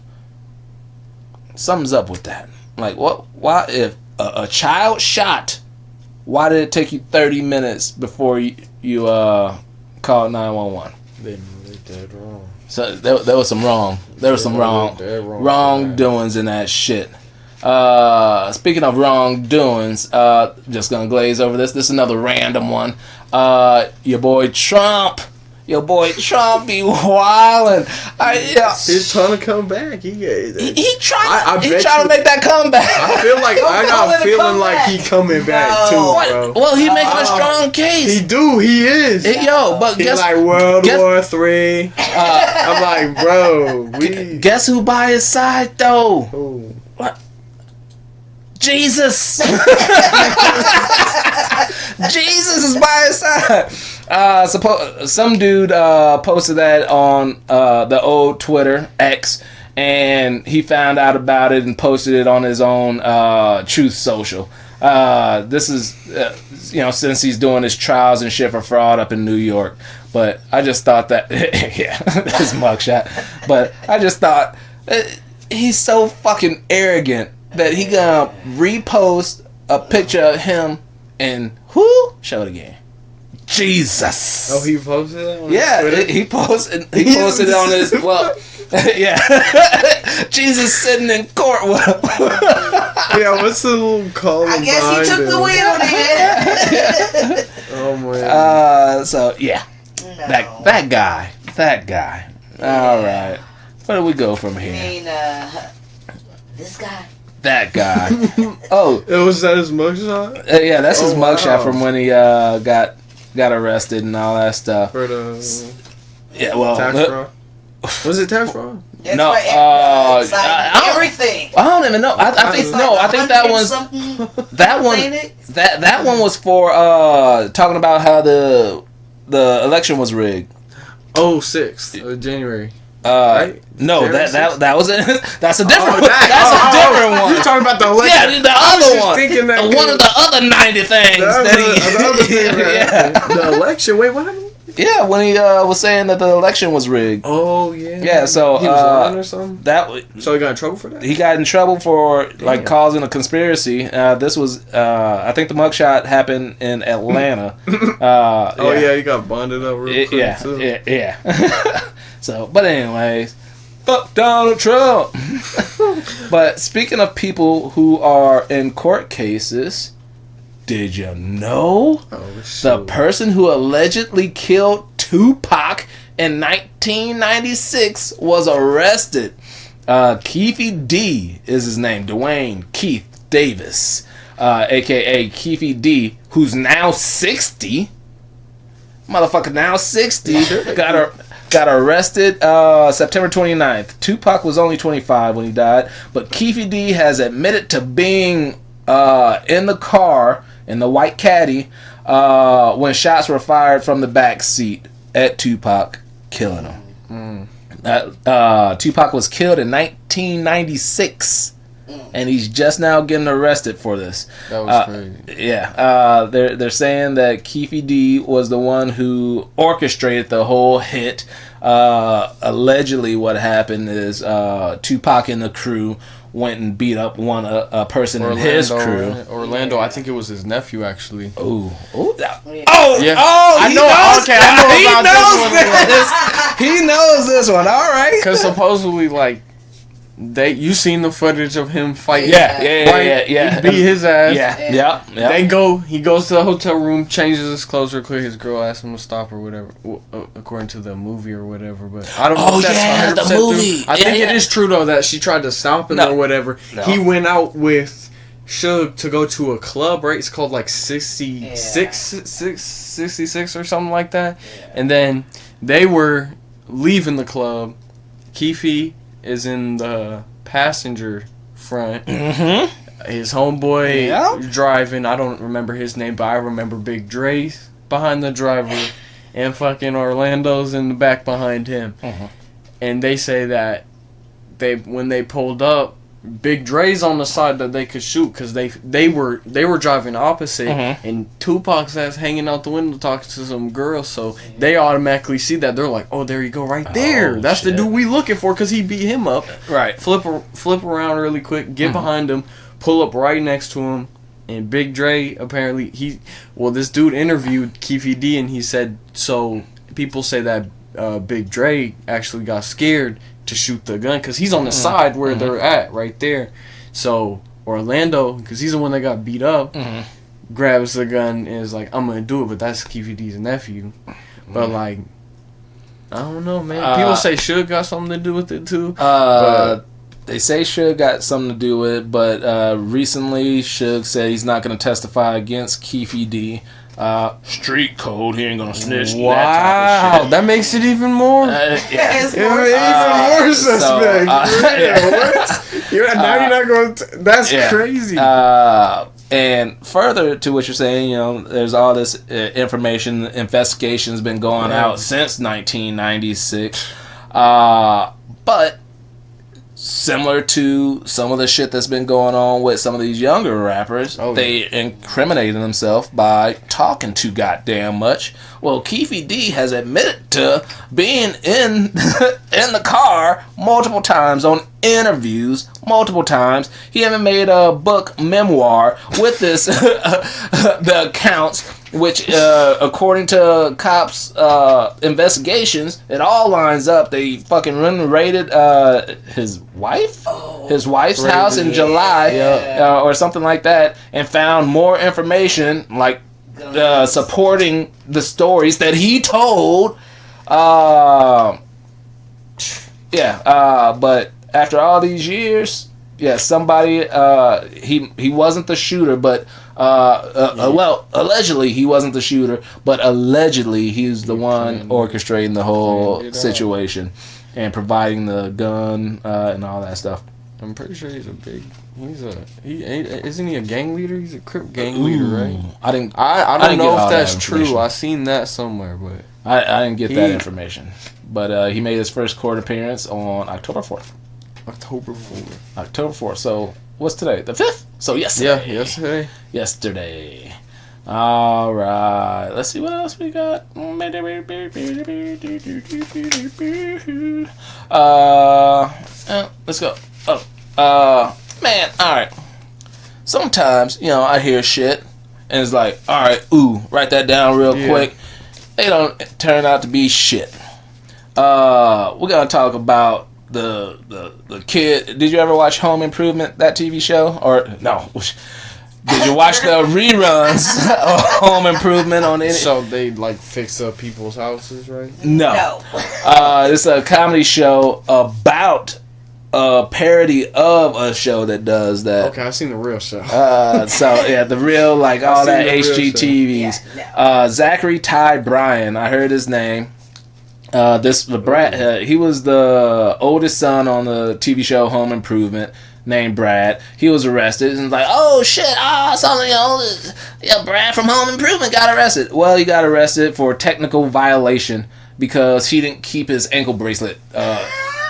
Something's up with that. Like, what? Why, if a child shot, why did it take you 30 minutes before you called 911? They did wrong. So there was some wrong. There was some wrongdoings in that shit. Speaking of wrongdoings, just gonna glaze over this. This is another random one. Your boy Trump. Your boy Trump be wildin'. He's trying to come back. He trying to make that comeback. I feel like I got a feeling like he coming back too, bro. Well, he making a strong case. He is. But he's like World War III. I'm like, bro. Guess who by his side though? Who? What? Jesus. Jesus is by his side. Some dude posted that on the old Twitter X, and he found out about it and posted it on his own Truth Social. This is since he's doing his trials and shit for fraud up in New York. But I just thought that his mugshot. But I just thought he's so fucking arrogant that he gonna repost a picture of him and show it again. Jesus. Oh, he posted it on his Twitter? He posted it on his Jesus sitting in court with him. Yeah, what's the little call? I guess he took the wheel then. Oh man. So yeah. No. That guy. Yeah. All right. Where do we go from here? I mean, this guy. That guy. Oh, was that his mugshot? Yeah, that's his mugshot from when he got arrested and all that stuff. For the tax fraud. Was it tax fraud? No, everything. I don't even know. I think that one was for talking about how the election was rigged. 6th of January. Right? No, that was it. That's a different. That's a different one. You're talking about the election. Yeah, the other one. One of the other 90 things The election. Wait, what happened? Yeah, when he was saying that the election was rigged. Oh yeah. Yeah, so he was lying or something. So he got in trouble for that. He got in trouble for causing a conspiracy. This was I think the mugshot happened in Atlanta. He got bonded up real quick too. Yeah. So, but anyways, fuck Donald Trump. But speaking of people who are in court cases, did you know the person who allegedly killed Tupac in 1996 was arrested? Keefe D is his name, Dwayne Keith Davis, aka Keefe D, who's now 60. Motherfucker, now 60. Got arrested September 29th. Tupac was only 25 when he died, but Keefe D has admitted to being in the car in the white caddy when shots were fired from the back seat at Tupac, killing him. Tupac was killed in 1996, and he's just now getting arrested for this. That was crazy. Yeah, they're saying that Keefe D was the one who orchestrated the whole hit. Allegedly, what happened is Tupac and the crew went and beat up a person in his crew. Orlando, I think it was his nephew actually. Yeah. I know about this one. He knows this one. All right. Because supposedly, you seen the footage of him fighting? Yeah. He beat his ass. Yeah. He goes to the hotel room, changes his clothes real quick. His girl asks him to stop or whatever, according to the movie or whatever. But I don't know if that's 100% the movie. I think it is true though that she tried to stop him or whatever. No. He went out with Suge to go to a club, right? It's called 66 or something like that. Yeah. And then they were leaving the club. Keefe is in the passenger front. Mm-hmm. His homeboy driving. I don't remember his name, but I remember Big Dre's behind the driver, and fucking Orlando's in the back behind him. Mm-hmm. And they say that when they pulled up, Big Dre's on the side that they could shoot because they were driving opposite, and Tupac's ass hanging out the window talking to some girls, so they automatically see that. They're like, oh, there you go, right there. That's the dude we looking for because he beat him up. Right. Flip around really quick, get behind him, pull up right next to him, and Big Dre apparently this dude interviewed Keefe D, and he said so people say that Big Dre actually got scared to shoot the gun because he's on the side where they're at right there. So Orlando, because he's the one that got beat up, grabs the gun and is like, I'm gonna do it, but that's Keefe D's nephew. But I don't know, man. People say Suge got something to do with it too. They say Suge got something to do with it, but recently Suge said he's not going to testify against Keefy D. Street code, he ain't gonna snitch. Wow, that makes it even more. It's even more suspect. What? You're not going to. That's crazy. And further to what you're saying, there's all this information, investigation's been going out since 1996. But similar to some of the shit that's been going on with some of these younger rappers, they incriminated themselves by talking too goddamn much. Well, Keefy D has admitted to being in the car multiple times on interviews, multiple times. He even made a book memoir with this, the accounts, which according to cops' investigations, it all lines up. They fucking raided his wife's house in July or something like that, and found more information like supporting the stories that he told. But after all these years, somebody he wasn't the shooter, but allegedly he wasn't the shooter, but allegedly he's the one orchestrating the whole situation and providing the gun and all that stuff. I'm pretty sure isn't he a gang leader? He's a Crip gang leader, right? I don't know if that's true. I seen that somewhere, but I didn't get that information. But he made his first court appearance on October 4th. October 4th. So what's today? The 5th? So yesterday. Yeah, yesterday. All right. Let's see what else we got. Let's go. Man, all right. Sometimes, I hear shit and it's like, all right, write that down real quick. They don't turn out to be shit. We're gonna talk about the kid. Did you ever watch Home Improvement, that TV show? Or no? Did you watch the reruns of Home Improvement on any? So they fix up people's houses, right? No. It's a comedy show about a parody of a show that does that. Okay, I've seen the real show. The real all that HGTVs. Zachary Ty Bryan, I heard his name. Brad. He was the oldest son on the TV show Home Improvement, named Brad. He was arrested and oh shit, Brad from Home Improvement got arrested. Well, he got arrested for technical violation because he didn't keep his ankle bracelet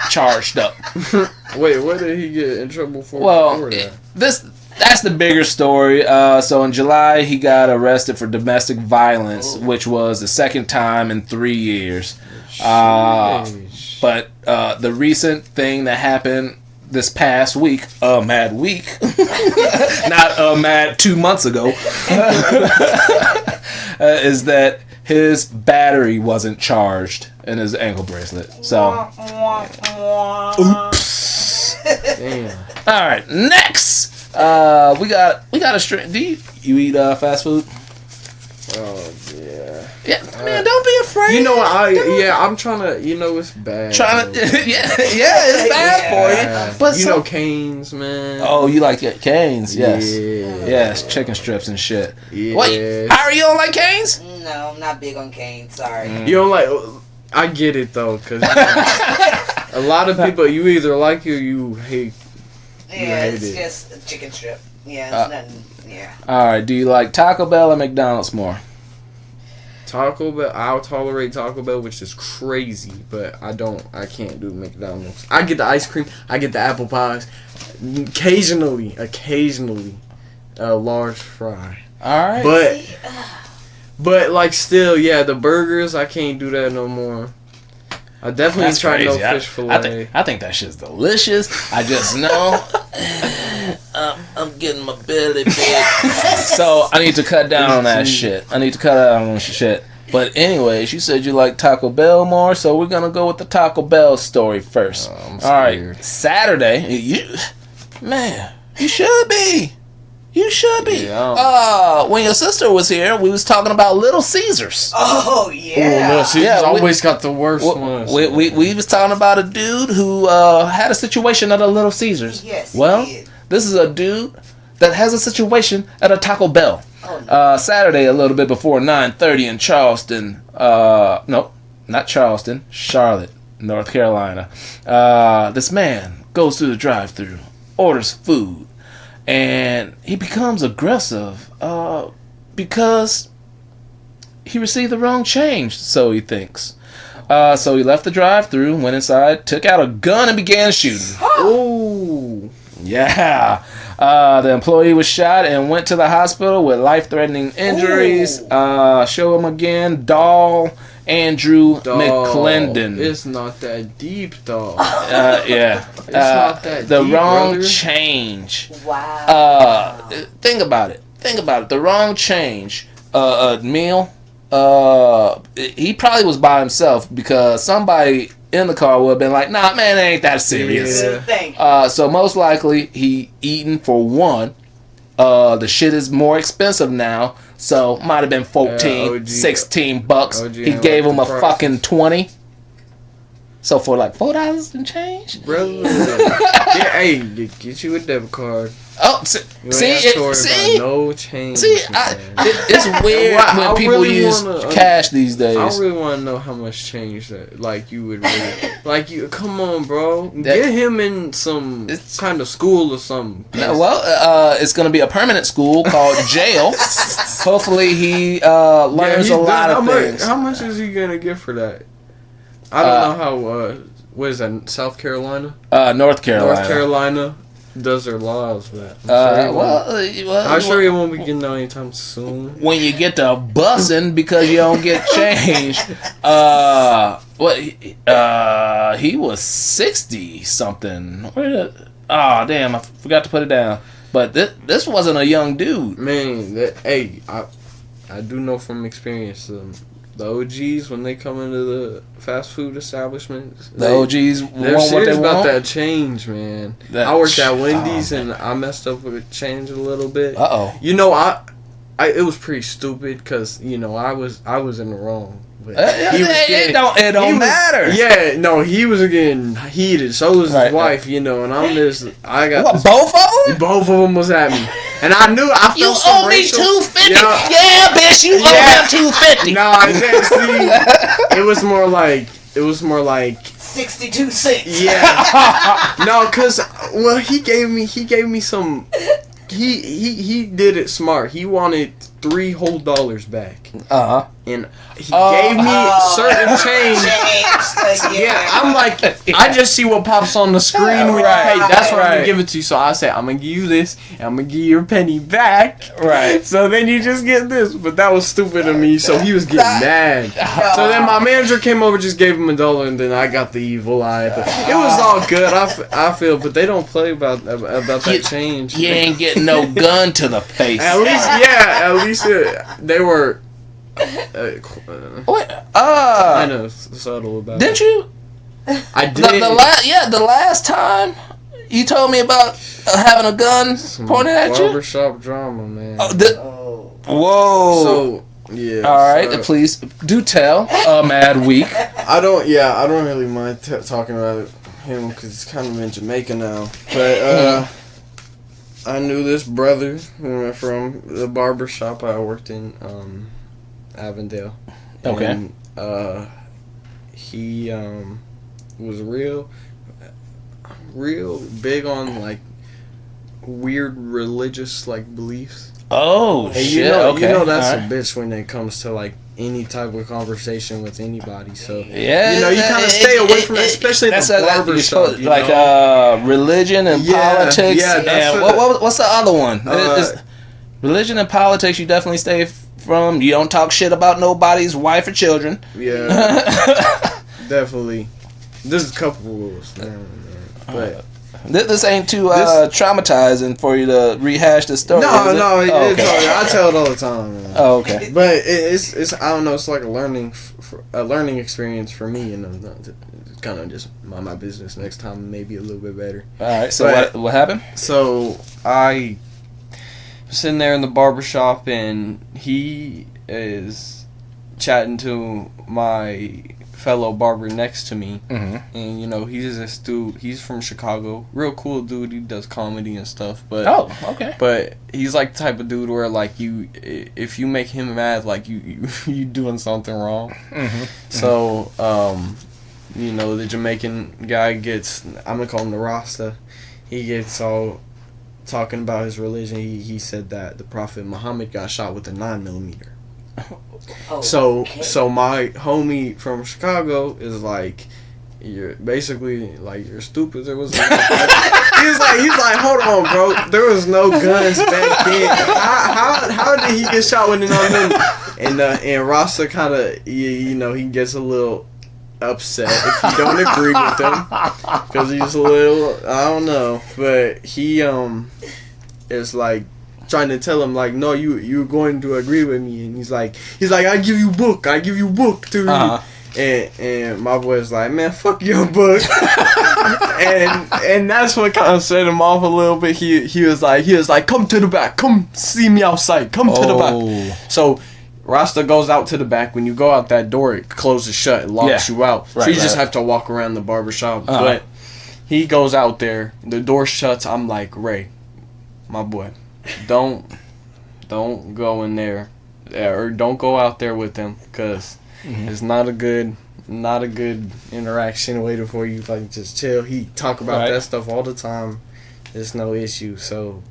charged up. Wait, what did he get in trouble for? Well, that's the bigger story. So in July, he got arrested for domestic violence, which was the second time in 3 years. But the recent thing that happened this past week, mad week, not mad 2 months ago, is that his battery wasn't charged in his ankle bracelet. So, oops. Damn. All right, next, we got a string. Do you eat fast food? Oh yeah. Yeah, man, don't be afraid. I'm trying to. It's bad. It's bad for you. But Cane's, man. Oh, you like Cane's? Yes. Yeah. Yes, chicken strips and shit. Yeah. Wait, Harry, you don't like Cane's? No, I'm not big on Cane's. Sorry. You don't like? I get it though, because a lot of people, you either like it or you hate. Yeah, it's just a chicken strip. Yeah, it's nothing. Yeah. All right. Do you like Taco Bell or McDonald's more? Taco Bell. I'll tolerate Taco Bell, which is crazy, but I can't do McDonald's. I get the ice cream. I get the apple pies. Occasionally, a large fry. All right. But still, the burgers. I can't do that no more. I definitely tried no fish fillet. I think that shit's delicious. I just know I'm getting my belly big. So I need to cut down on that shit. But anyways, you said you like Taco Bell more, so we're going to go with the Taco Bell story first. I'm all right, Saturday. You should be. You should be. Yeah. When your sister was here, we was talking about Little Caesars. Oh yeah. Little Caesars always got the worst ones. We was talking about a dude who had a situation at a Little Caesars. Yes. Well, this is a dude that has a situation at a Taco Bell. Oh, no. Saturday, a little bit before 9:30 in Charleston. No, not Charleston. Charlotte, North Carolina. This man goes through the drive-thru, orders food, and he becomes aggressive because he received the wrong change, so he thinks. So he left the drive-thru, went inside, took out a gun, and began shooting. Oh, yeah. The employee was shot and went to the hospital with life-threatening injuries. Show him again. Andrew McClendon. It's not that deep, though. Yeah. It's not that the deep, wrong brother. change. Wow. Think about it. The wrong change. Meal. He probably was by himself because somebody in the car would have been like, nah, man, it ain't that serious. Yeah. So most likely he eating for one. The shit is more expensive now, so might have been 14, 16 bucks. He gave him a fucking 20. So for like $4 and change? Brother. Yeah, hey, get you a debit card. Oh, no change. It's weird when people really use cash these days. I really want to know how much change that, like, you would really, like, you. Come on, bro, get him in some kind of school or something. Well, it's gonna be a permanent school called jail. Hopefully, he learns a lot of things. How much is he gonna get for that? I don't know how. What is that? South Carolina? North Carolina. North Carolina does their laws for that. I'm sure he won't be getting out anytime soon. When you get to bussing because you don't get change, he was 60 something. Oh damn, I forgot to put it down. But this wasn't a young dude. Man, I do know from experience. The OGs, when they come into the fast food establishments, the OGs want they're what serious they about want. that change, man. I worked at Wendy's and I messed up with change a little bit. You know, it was pretty stupid because I was in the wrong. But it don't matter. Yeah, no, he was getting heated. So was his wife, and I'm just both of them. Both of them was at me. And I knew I felt you some owe me racial. $250. Yeah, Bitch, you owe him $250. No, I didn't see. It was more like 62 cents. Yeah. No, cause he gave me some. He did it smart. He wanted $3 whole back. And he gave me certain change. Yeah, I'm like, I just see what pops on the screen when you pay. That's what I'm gonna give it to you. So I said, I'm gonna give you this, and I'm gonna give you your penny back. Right. So then you just get this. But that was stupid of me. So he was getting mad. So then my manager came over, just gave him $1, and then I got the evil eye. But it was all good. I feel, but they don't play about that change. You ain't getting no gun to the face. At least they were. I know subtle about. Didn't you? I did. The last time you told me about having a gun pointed at you. Barbershop drama, man. Whoa. So yeah. All right, please do tell. Mad week. I don't really mind talking about him because he's kind of in Jamaica now. But I knew this brother from the barbershop I worked in. Avondale. Okay. And, he was real big on like weird religious like beliefs. Oh and shit! You know that's a bitch when it comes to like any type of conversation with anybody. So yeah, you kind of stay away from that, especially at the barbershop. Like religion and politics. Yeah, and what's the other one? Religion and politics. You definitely stay from. You don't talk shit about nobody's wife or children. Yeah, definitely. There's a couple rules, man. But this ain't too traumatizing for you to rehash the story. No, I tell it all the time, man. Oh, okay. But it's I don't know. It's like a learning experience for me, and kind of just mind my business next time, maybe a little bit better. All right. So what happened? So sitting there in the barbershop, and he is chatting to my fellow barber next to me. Mm-hmm. And, you know, he's this dude. He's from Chicago. Real cool dude. He does comedy and stuff. But okay. But he's like the type of dude where, like, if you make him mad, like, you doing something wrong. Mm-hmm. So, you know, the Jamaican guy gets, I'm going to call him the Rasta. He gets all talking about his religion. He said that the Prophet Muhammad got shot with a 9mm. Oh, So okay. so my homie from Chicago is like, you're basically like, you're stupid. There was he's like, hold on, bro. There was no guns back then. How did he get shot with a 9mm? And Rasta kind of, you know, he gets a little upset if you don't agree with him, because he's a little, I don't know, but he is like trying to tell him, like, no, you're going to agree with me, and he's like I give you book to read. And my boy's like, man, fuck your book. and that's what kind of set him off a little bit. He was like, come to the back, come see me outside, come to the back. So Rasta goes out to the back. When you go out that door, it closes shut, it locks you out. Right, so you just have to walk around the barbershop. But he goes out there, the door shuts. I'm like, Ray, my boy, don't go in there, or don't go out there with him, because it's not a good interaction waiting for you. Like, just chill. He talk about that stuff all the time. There's no issue. So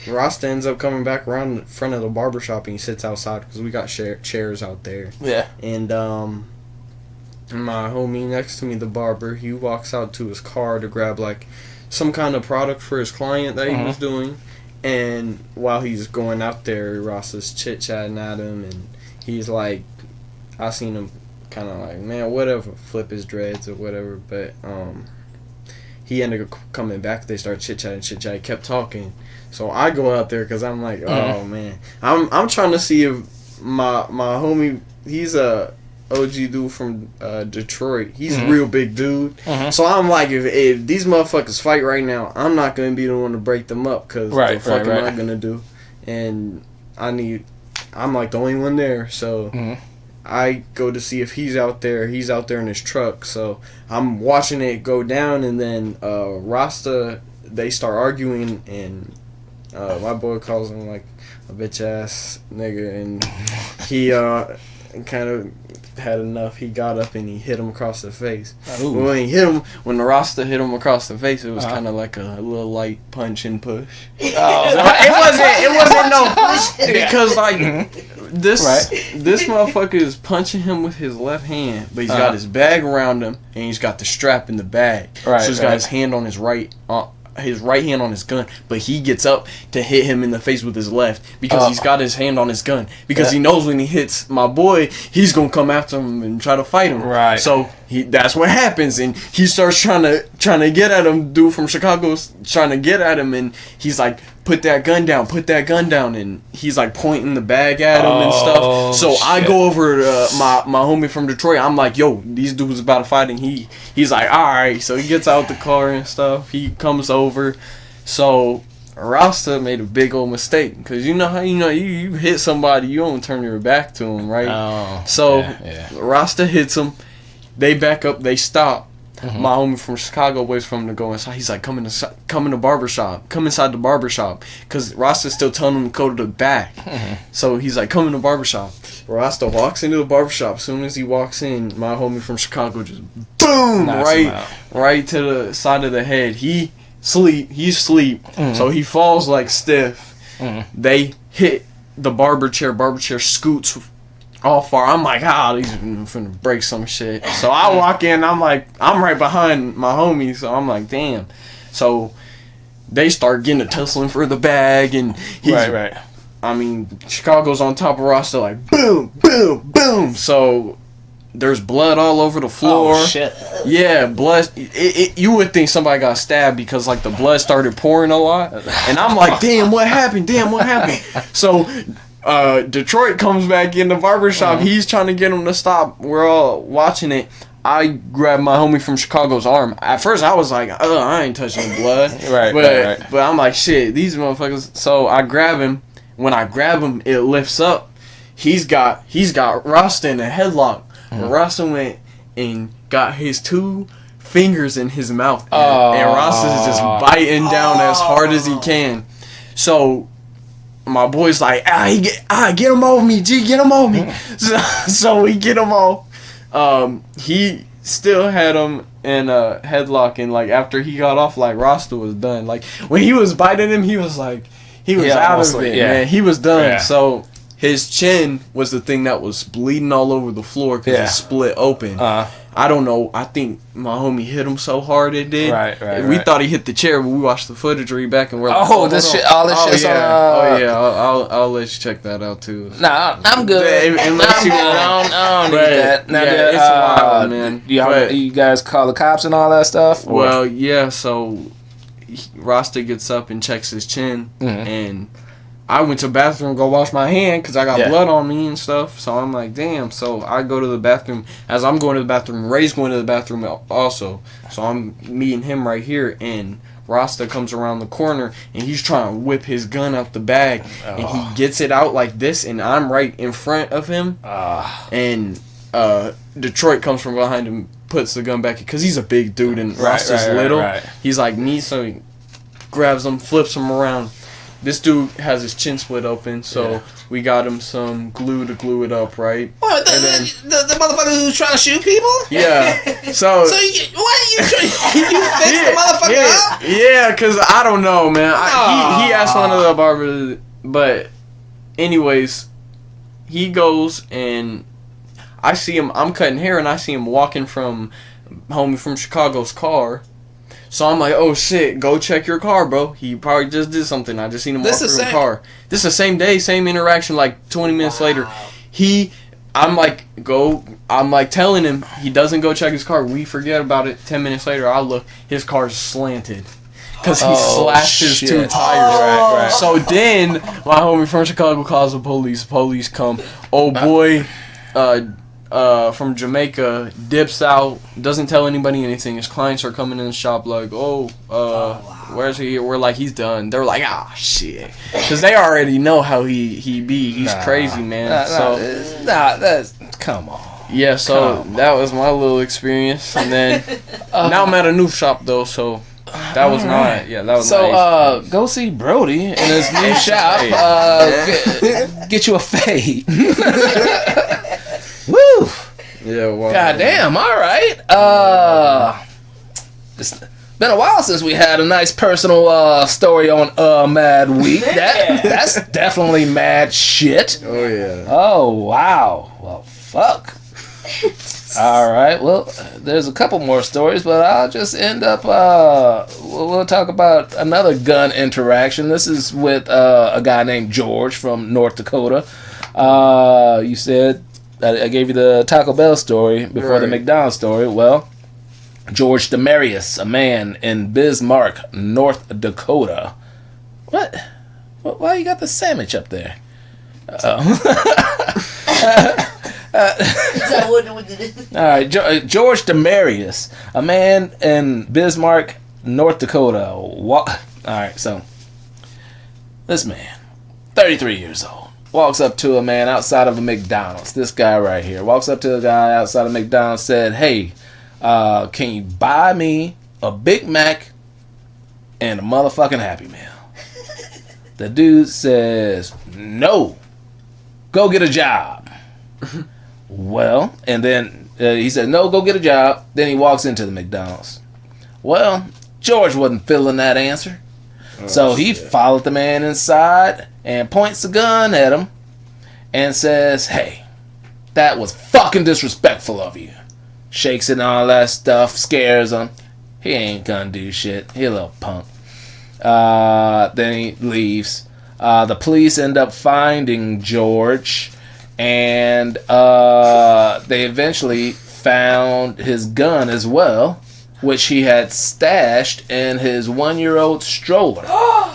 Rasta ends up coming back around the front of the barbershop, and he sits outside because we got chairs out there. Yeah. And my homie next to me, the barber, he walks out to his car to grab like some kind of product for his client that he was doing. And while he's going out there, Rasta's chit-chatting at him, and he's like, I seen him kind of like, man, whatever, flip his dreads or whatever. But he ended up coming back. They started chit-chatting, kept talking. So I go out there because I'm like, oh man, I'm trying to see if my homie, he's a OG dude from Detroit. He's a real big dude. So I'm like, if these motherfuckers fight right now, I'm not gonna be the one to break them up, because the fuck am I gonna do? And I'm like the only one there, so I go to see if he's out there. He's out there in his truck, so I'm watching it go down, and then Rasta, they start arguing, and my boy calls him like a bitch ass nigga, and he kind of had enough. He got up and he hit him across the face. When the Rasta hit him across the face, it was kind of like a little light punch and push. It wasn't no push, because like this motherfucker is punching him with his left hand, but he's got his bag around him, and he's got the strap in the bag. So he's got his hand on his right hand on his gun, but he gets up to hit him in the face with his left, because he's got his hand on his gun, because he knows when he hits my boy, he's gonna come after him and try to fight him. So that's what happens, and he starts trying to get at him. Dude from Chicago's trying to get at him, and he's like, put that gun down, and he's like pointing the bag at him and stuff. So I go over to my homie from Detroit. I'm like, yo, these dudes about to fight, and he's like, alright. So he gets out the car and stuff. He comes over. So Rasta made a big old mistake, because you know how you hit somebody, you don't turn your back to him, right? Rasta hits him. They back up. They stop. My homie from Chicago waits for him to go inside. He's like, come in the barbershop. Come inside the barbershop. Because Rasta's still telling him to go to the back. So he's like, come in the barbershop. Rasta walks into the barbershop. As soon as he walks in, my homie from Chicago just boom, right to the side of the head. He's asleep. So he falls like stiff. They hit the barber chair. Barber chair scoots all far. I'm like, he's finna break some shit. So I walk in, I'm like, I'm right behind my homie, so I'm like, damn. So they start getting a tussling for the bag, and he's, I mean, Chicago's on top of Rasta, like, boom, boom, boom. So there's blood all over the floor. Oh, shit. Yeah, blood. You would think somebody got stabbed, because, like, the blood started pouring a lot. And I'm like, damn, what happened? So Detroit comes back in the barbershop. He's trying to get him to stop. We're all watching it. I grabbed my homie from Chicago's arm. At first, I was like, I ain't touching the blood. Right. But I'm like, shit, these motherfuckers. So I grab him. When I grab him, it lifts up. He's got Rasta in a headlock. Rasta went and got his 2 fingers in his mouth. And Rasta's just biting down as hard as he can. So my boy's like, get him off me, G, get him off me. So we get him off. He still had him in a headlock, and like after he got off, like Rasta was done. Like when he was biting him, he was out of it, man. He was done. Yeah. So his chin was the thing that was bleeding all over the floor because it split open. I don't know. I think my homie hit him so hard it did. Right. We thought he hit the chair, but we watched the footage reback and we're like, all this shit's on. I'll let you check that out too. Nah, I'm good. Unless I don't need that. Now, it's wild, man. You guys call the cops and all that stuff? Or? Well, yeah. So Rasta gets up and checks his chin, and I went to the bathroom to go wash my hand because I got blood on me and stuff. So I'm like, damn. So I go to the bathroom. As I'm going to the bathroom, Ray's going to the bathroom also. So I'm meeting him right here, and Rasta comes around the corner, and he's trying to whip his gun out the bag. And he gets it out like this, and I'm right in front of him. And Detroit comes from behind him, puts the gun back, because he's a big dude, and Rasta's little. He's like me, so he grabs him, flips him around. This dude has his chin split open, so we got him some glue to glue it up, right? What, the motherfucker who's trying to shoot people? Yeah. So you fix the motherfucker up? Yeah, because I don't know, man. He asked one of the barbers, but anyways, he goes and I see him, I'm cutting hair, and I see him walking from homie from Chicago's car. So I'm like, oh shit, go check your car, bro. He probably just did something. I just seen him walk through the car. This is the same day, same interaction, like 20 minutes later. I'm like telling him, he doesn't go check his car. We forget about it. 10 minutes later, I look, his car's slanted. Because he slashed his 2 tires. Right. So then, my homie from Chicago calls the police. Police come. Oh boy, from Jamaica, dips out, doesn't tell anybody anything. His clients are coming in the shop like, where's he? We're like, he's done. They're like, shit. Because they already know how he be. He's crazy, man. That's, come on. Yeah, so that was my little experience. And then, now I'm at a new shop, though, so that was not, that was nice. Go see Brodie in his new shop. Get you a fade. Woo! Yeah, wow. Goddamn, all right. It's been a while since we had a nice personal story on Mad Week. That's definitely mad shit. Oh, yeah. Oh, wow. Well, fuck. All right, well, there's a couple more stories, but I'll just end up, we'll talk about another gun interaction. This is with a guy named George from North Dakota. You said, I gave you the Taco Bell story before the McDonald's story. Well, George Demarius, a man in Bismarck, North Dakota. What? Why you got the sandwich up there? Alright, George Demarius, a man in Bismarck, North Dakota. Alright, so this man, 33 years old, walks up to a man outside of a McDonald's. This guy right here walks up to a guy outside of McDonald's, said, hey, can you buy me a Big Mac and a motherfucking Happy Meal? The dude says, no, go get a job. Well, and then he said, no, go get a job. Then he walks into the McDonald's. Well, George wasn't feeling that answer. So he followed the man inside and points the gun at him and says, hey, that was fucking disrespectful of you. Shakes it and all that stuff, scares him. He ain't gonna do shit. He a little punk. Then he leaves. The police end up finding George, and they eventually found his gun as well, which he had stashed in his 1-year-old stroller.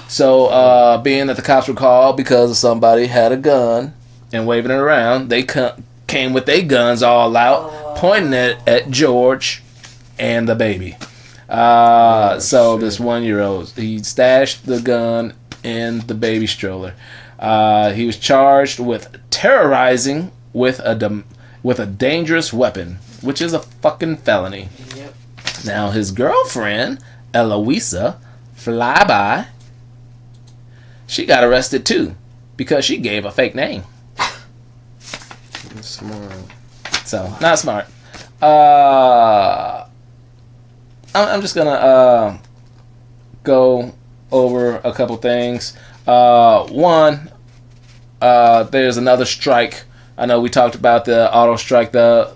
So, being that the cops were called because somebody had a gun and waving it around, they came with their guns all out. pointing it at George and the baby. So this 1-year-old, he stashed the gun in the baby stroller. He was charged with terrorizing with a dangerous weapon, which is a fucking felony. Yep. Now his girlfriend, Eloisa Flyby, she got arrested too because she gave a fake name. Smart. So not smart. I'm just gonna go over a couple things. One, there's another strike. I know we talked about the auto strike a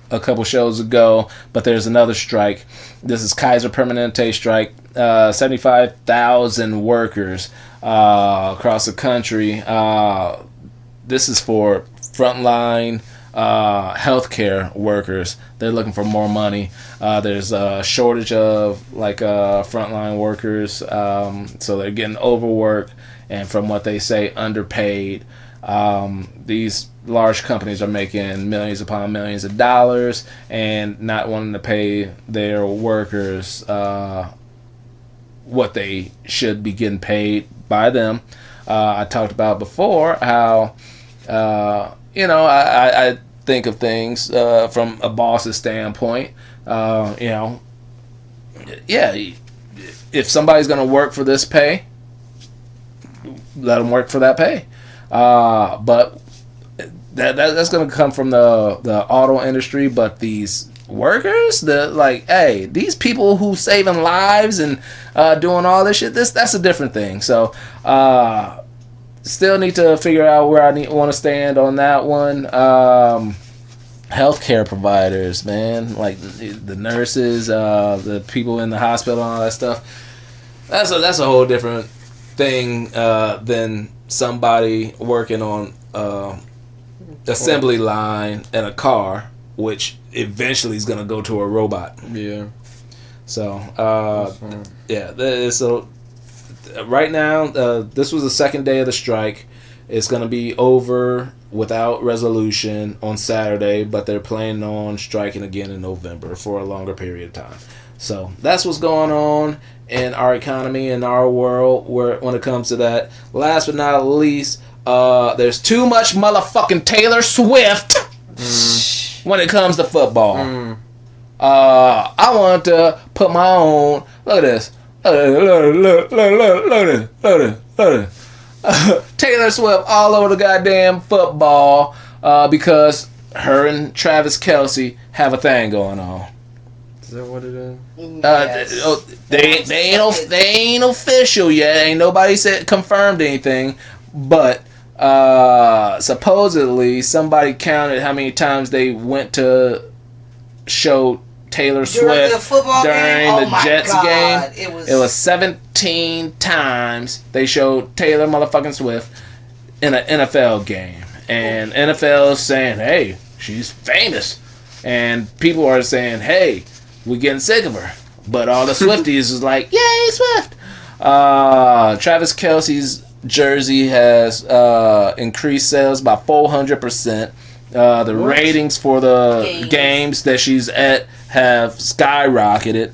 couple shows ago, but there's another strike. This is Kaiser Permanente strike. 75,000 workers across the country. This is for frontline healthcare workers. They're looking for more money. There's a shortage of frontline workers, so they're getting overworked, and from what they say, underpaid. These large companies are making millions upon millions of dollars and not wanting to pay their workers what they should be getting paid by them. I talked about before how I think of things from a boss's standpoint. If somebody's going to work for this pay, let them work for that pay. But that's going to come from the auto industry. But these workers, these people who saving lives and doing all this shit, that's a different thing. So still need to figure out where I want to stand on that one. Healthcare providers, man, like the nurses, the people in the hospital, and all that stuff. That's a whole different thing than somebody working on assembly line in a car, which eventually is going to go to a robot. Yeah. So, right now, this was the second day of the strike. It's going to be over without resolution on Saturday, but they're planning on striking again in November for a longer period of time. So that's what's going on in our economy, in our world, when it comes to that. Last but not least, there's too much motherfucking Taylor Swift when it comes to football. I want to put my own. Look at this. Look at this. Taylor Swift all over the goddamn football because her and Travis Kelce have a thing going on. Is that what it is? Yes. They ain't official yet. Ain't nobody confirmed anything, but supposedly somebody counted how many times they went to show Taylor Swift during the Jets game. It was 17 times they showed Taylor motherfucking Swift in an NFL game. And NFL is saying, hey, she's famous. And people are saying, hey, we're getting sick of her. But all the Swifties is like, yay, Swift. Travis Kelce's jersey has increased sales by 400%. The ratings for the games that she's at have skyrocketed.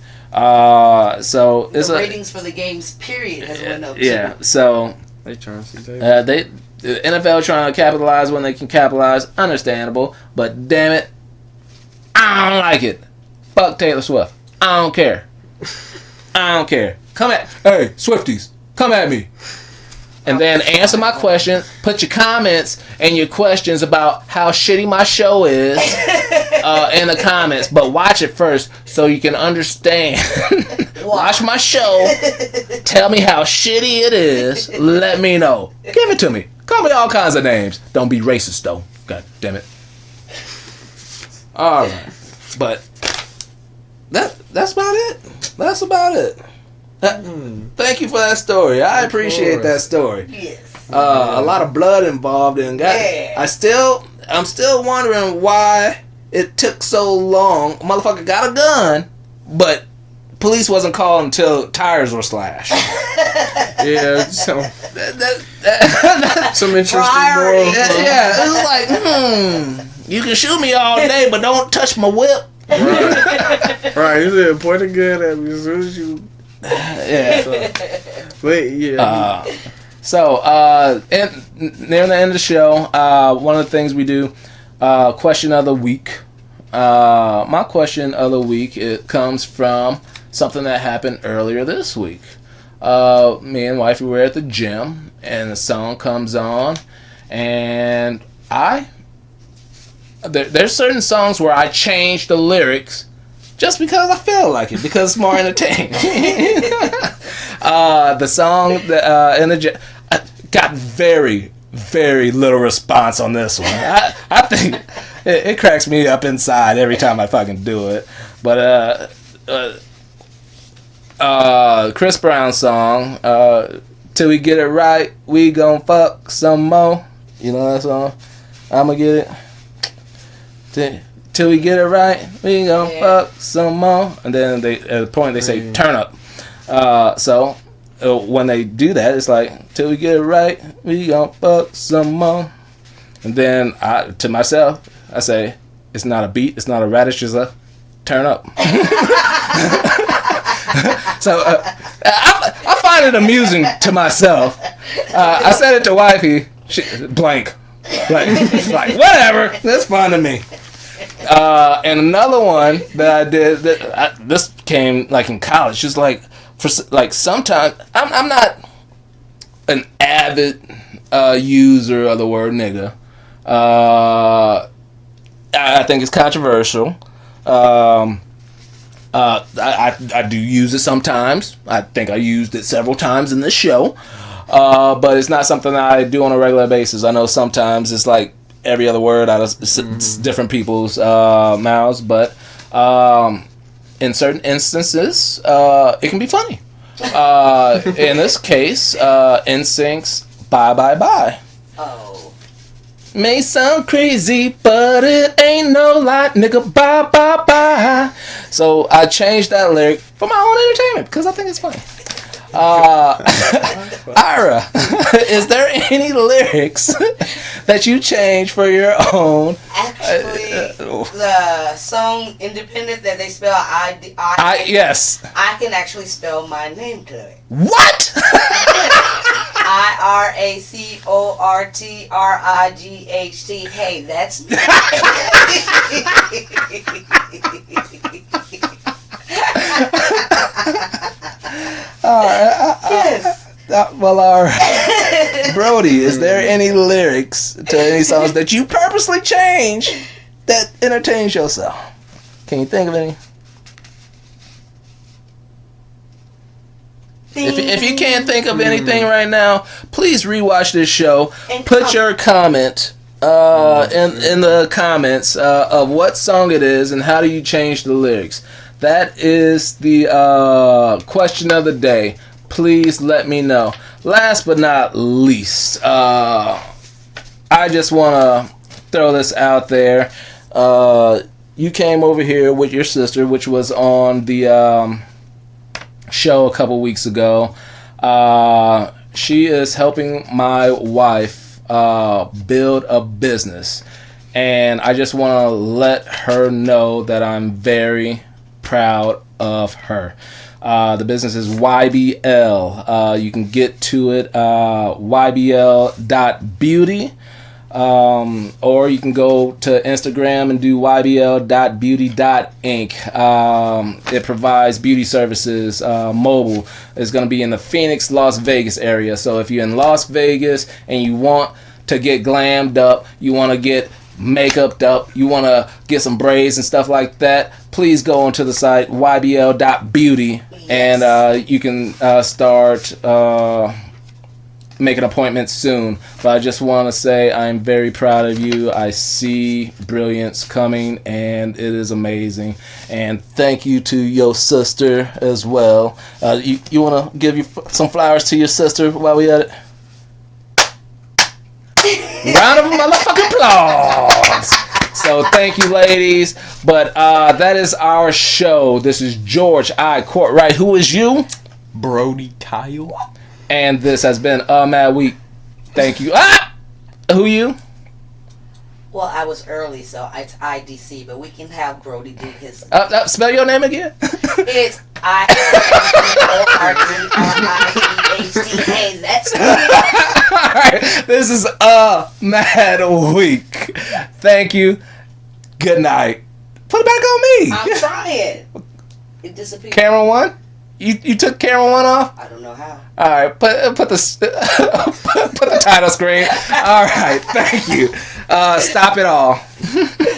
So it's the ratings for the games period has went up. Yeah, so they trying to see the NFL trying to capitalize when they can capitalize. Understandable, but damn it, I don't like it. Fuck Taylor Swift. I don't care. Come at hey Swifties, come at me. And then answer my question. Put your comments and your questions about how shitty my show is in the comments. But watch it first so you can understand. Watch my show. Tell me how shitty it is. Let me know. Give it to me. Call me all kinds of names. Don't be racist, though. God damn it. All right. But that's about it. That's about it. Thank you for that story. I appreciate that story. Yes. A lot of blood involved in that. I'm still wondering why it took so long. Motherfucker got a gun, but police wasn't called until tires were slashed. Yeah, so some interesting moral. Yeah, it was like, You can shoot me all day, but don't touch my whip. Right. He said, point a gun at me as soon as you. Yeah. But yeah. And near the end of the show, one of the things we do, question of the week. My question of the week, it comes from something that happened earlier this week. Me and wifey were at the gym, and the song comes on, and there's certain songs where I change the lyrics just because I feel like it, because it's more entertaining. The song in the gym got very, very little response on this one. I think it cracks me up inside every time I fucking do it. But Chris Brown's song, Till We Get It Right, We Gon' Fuck Some More. You know that song? I'ma get it. Till we get it right, we gon' fuck some more. And then at the point they say turn up. So when they do that, it's like, till we get it right, we gon' fuck some more. And then to myself, I say, it's not a beat, it's not a radish, it's a turn up. So I find it amusing to myself. I said it to wifey, she blank. Like whatever, that's fun to me. And another one that I did, this came like in college, just like for like sometimes I'm not an avid user of the word nigga. I think it's controversial. I do use it sometimes. I think I used it several times in this show. But it's not something that I do on a regular basis. I know sometimes it's like every other word out of different people's mouths, but in certain instances, it can be funny. In this case, NSYNC's Bye Bye Bye. Oh. May sound crazy, but it ain't no lie, nigga, bye bye bye. So I changed that lyric for my own entertainment, because I think it's funny. Ira, is there any lyrics that you change for your own? Actually, the song "Independent" that they spell yes, I can actually spell my name to it. What? IRACORTRIGHT. Hey, that's. Yes. Well, all right. Brodie, is there any lyrics to any songs that you purposely change that entertains yourself? Can you think of any? If you can't think of anything right now, please rewatch this show. Put your comment in the comments of what song it is and how do you change the lyrics. That is the question of the day. Please let me know. Last but not least, I just want to throw this out there. You came over here with your sister, which was on the show a couple weeks ago. She is helping my wife build a business. And I just want to let her know that I'm very proud of her. The business is YBL. You can get to it ybl.beauty, or you can go to Instagram and do ybl.beauty.inc. It provides beauty services. Mobile is going to be in the Phoenix, Las Vegas area. So if you're in Las Vegas and you want to get glammed up, you want to get makeuped up, you want to get some braids and stuff like that, please go onto the site ybl.beauty. Yes. And you can start making appointments soon. But I just want to say I'm very proud of you. I see brilliance coming, and it is amazing. And thank you to your sister as well. You want to give some flowers to your sister while we at it? Round of motherfucking applause. So thank you, ladies. But that is our show. This is George Cortright. Who is you? Brodie Kyle. And this has been a Mad Week. Thank you. Who you? Well, I was early, so it's IDC, but we can have Brodie do his. Spell your name again. It's IDRIEHTA. That's it. All right. This is a mad week. Thank you. Good night. Put it back on me. I'm trying. It disappeared. Camera 1? You took camera 1 off? I don't know how. All right, put the put the title screen. All right, thank you. Stop it all.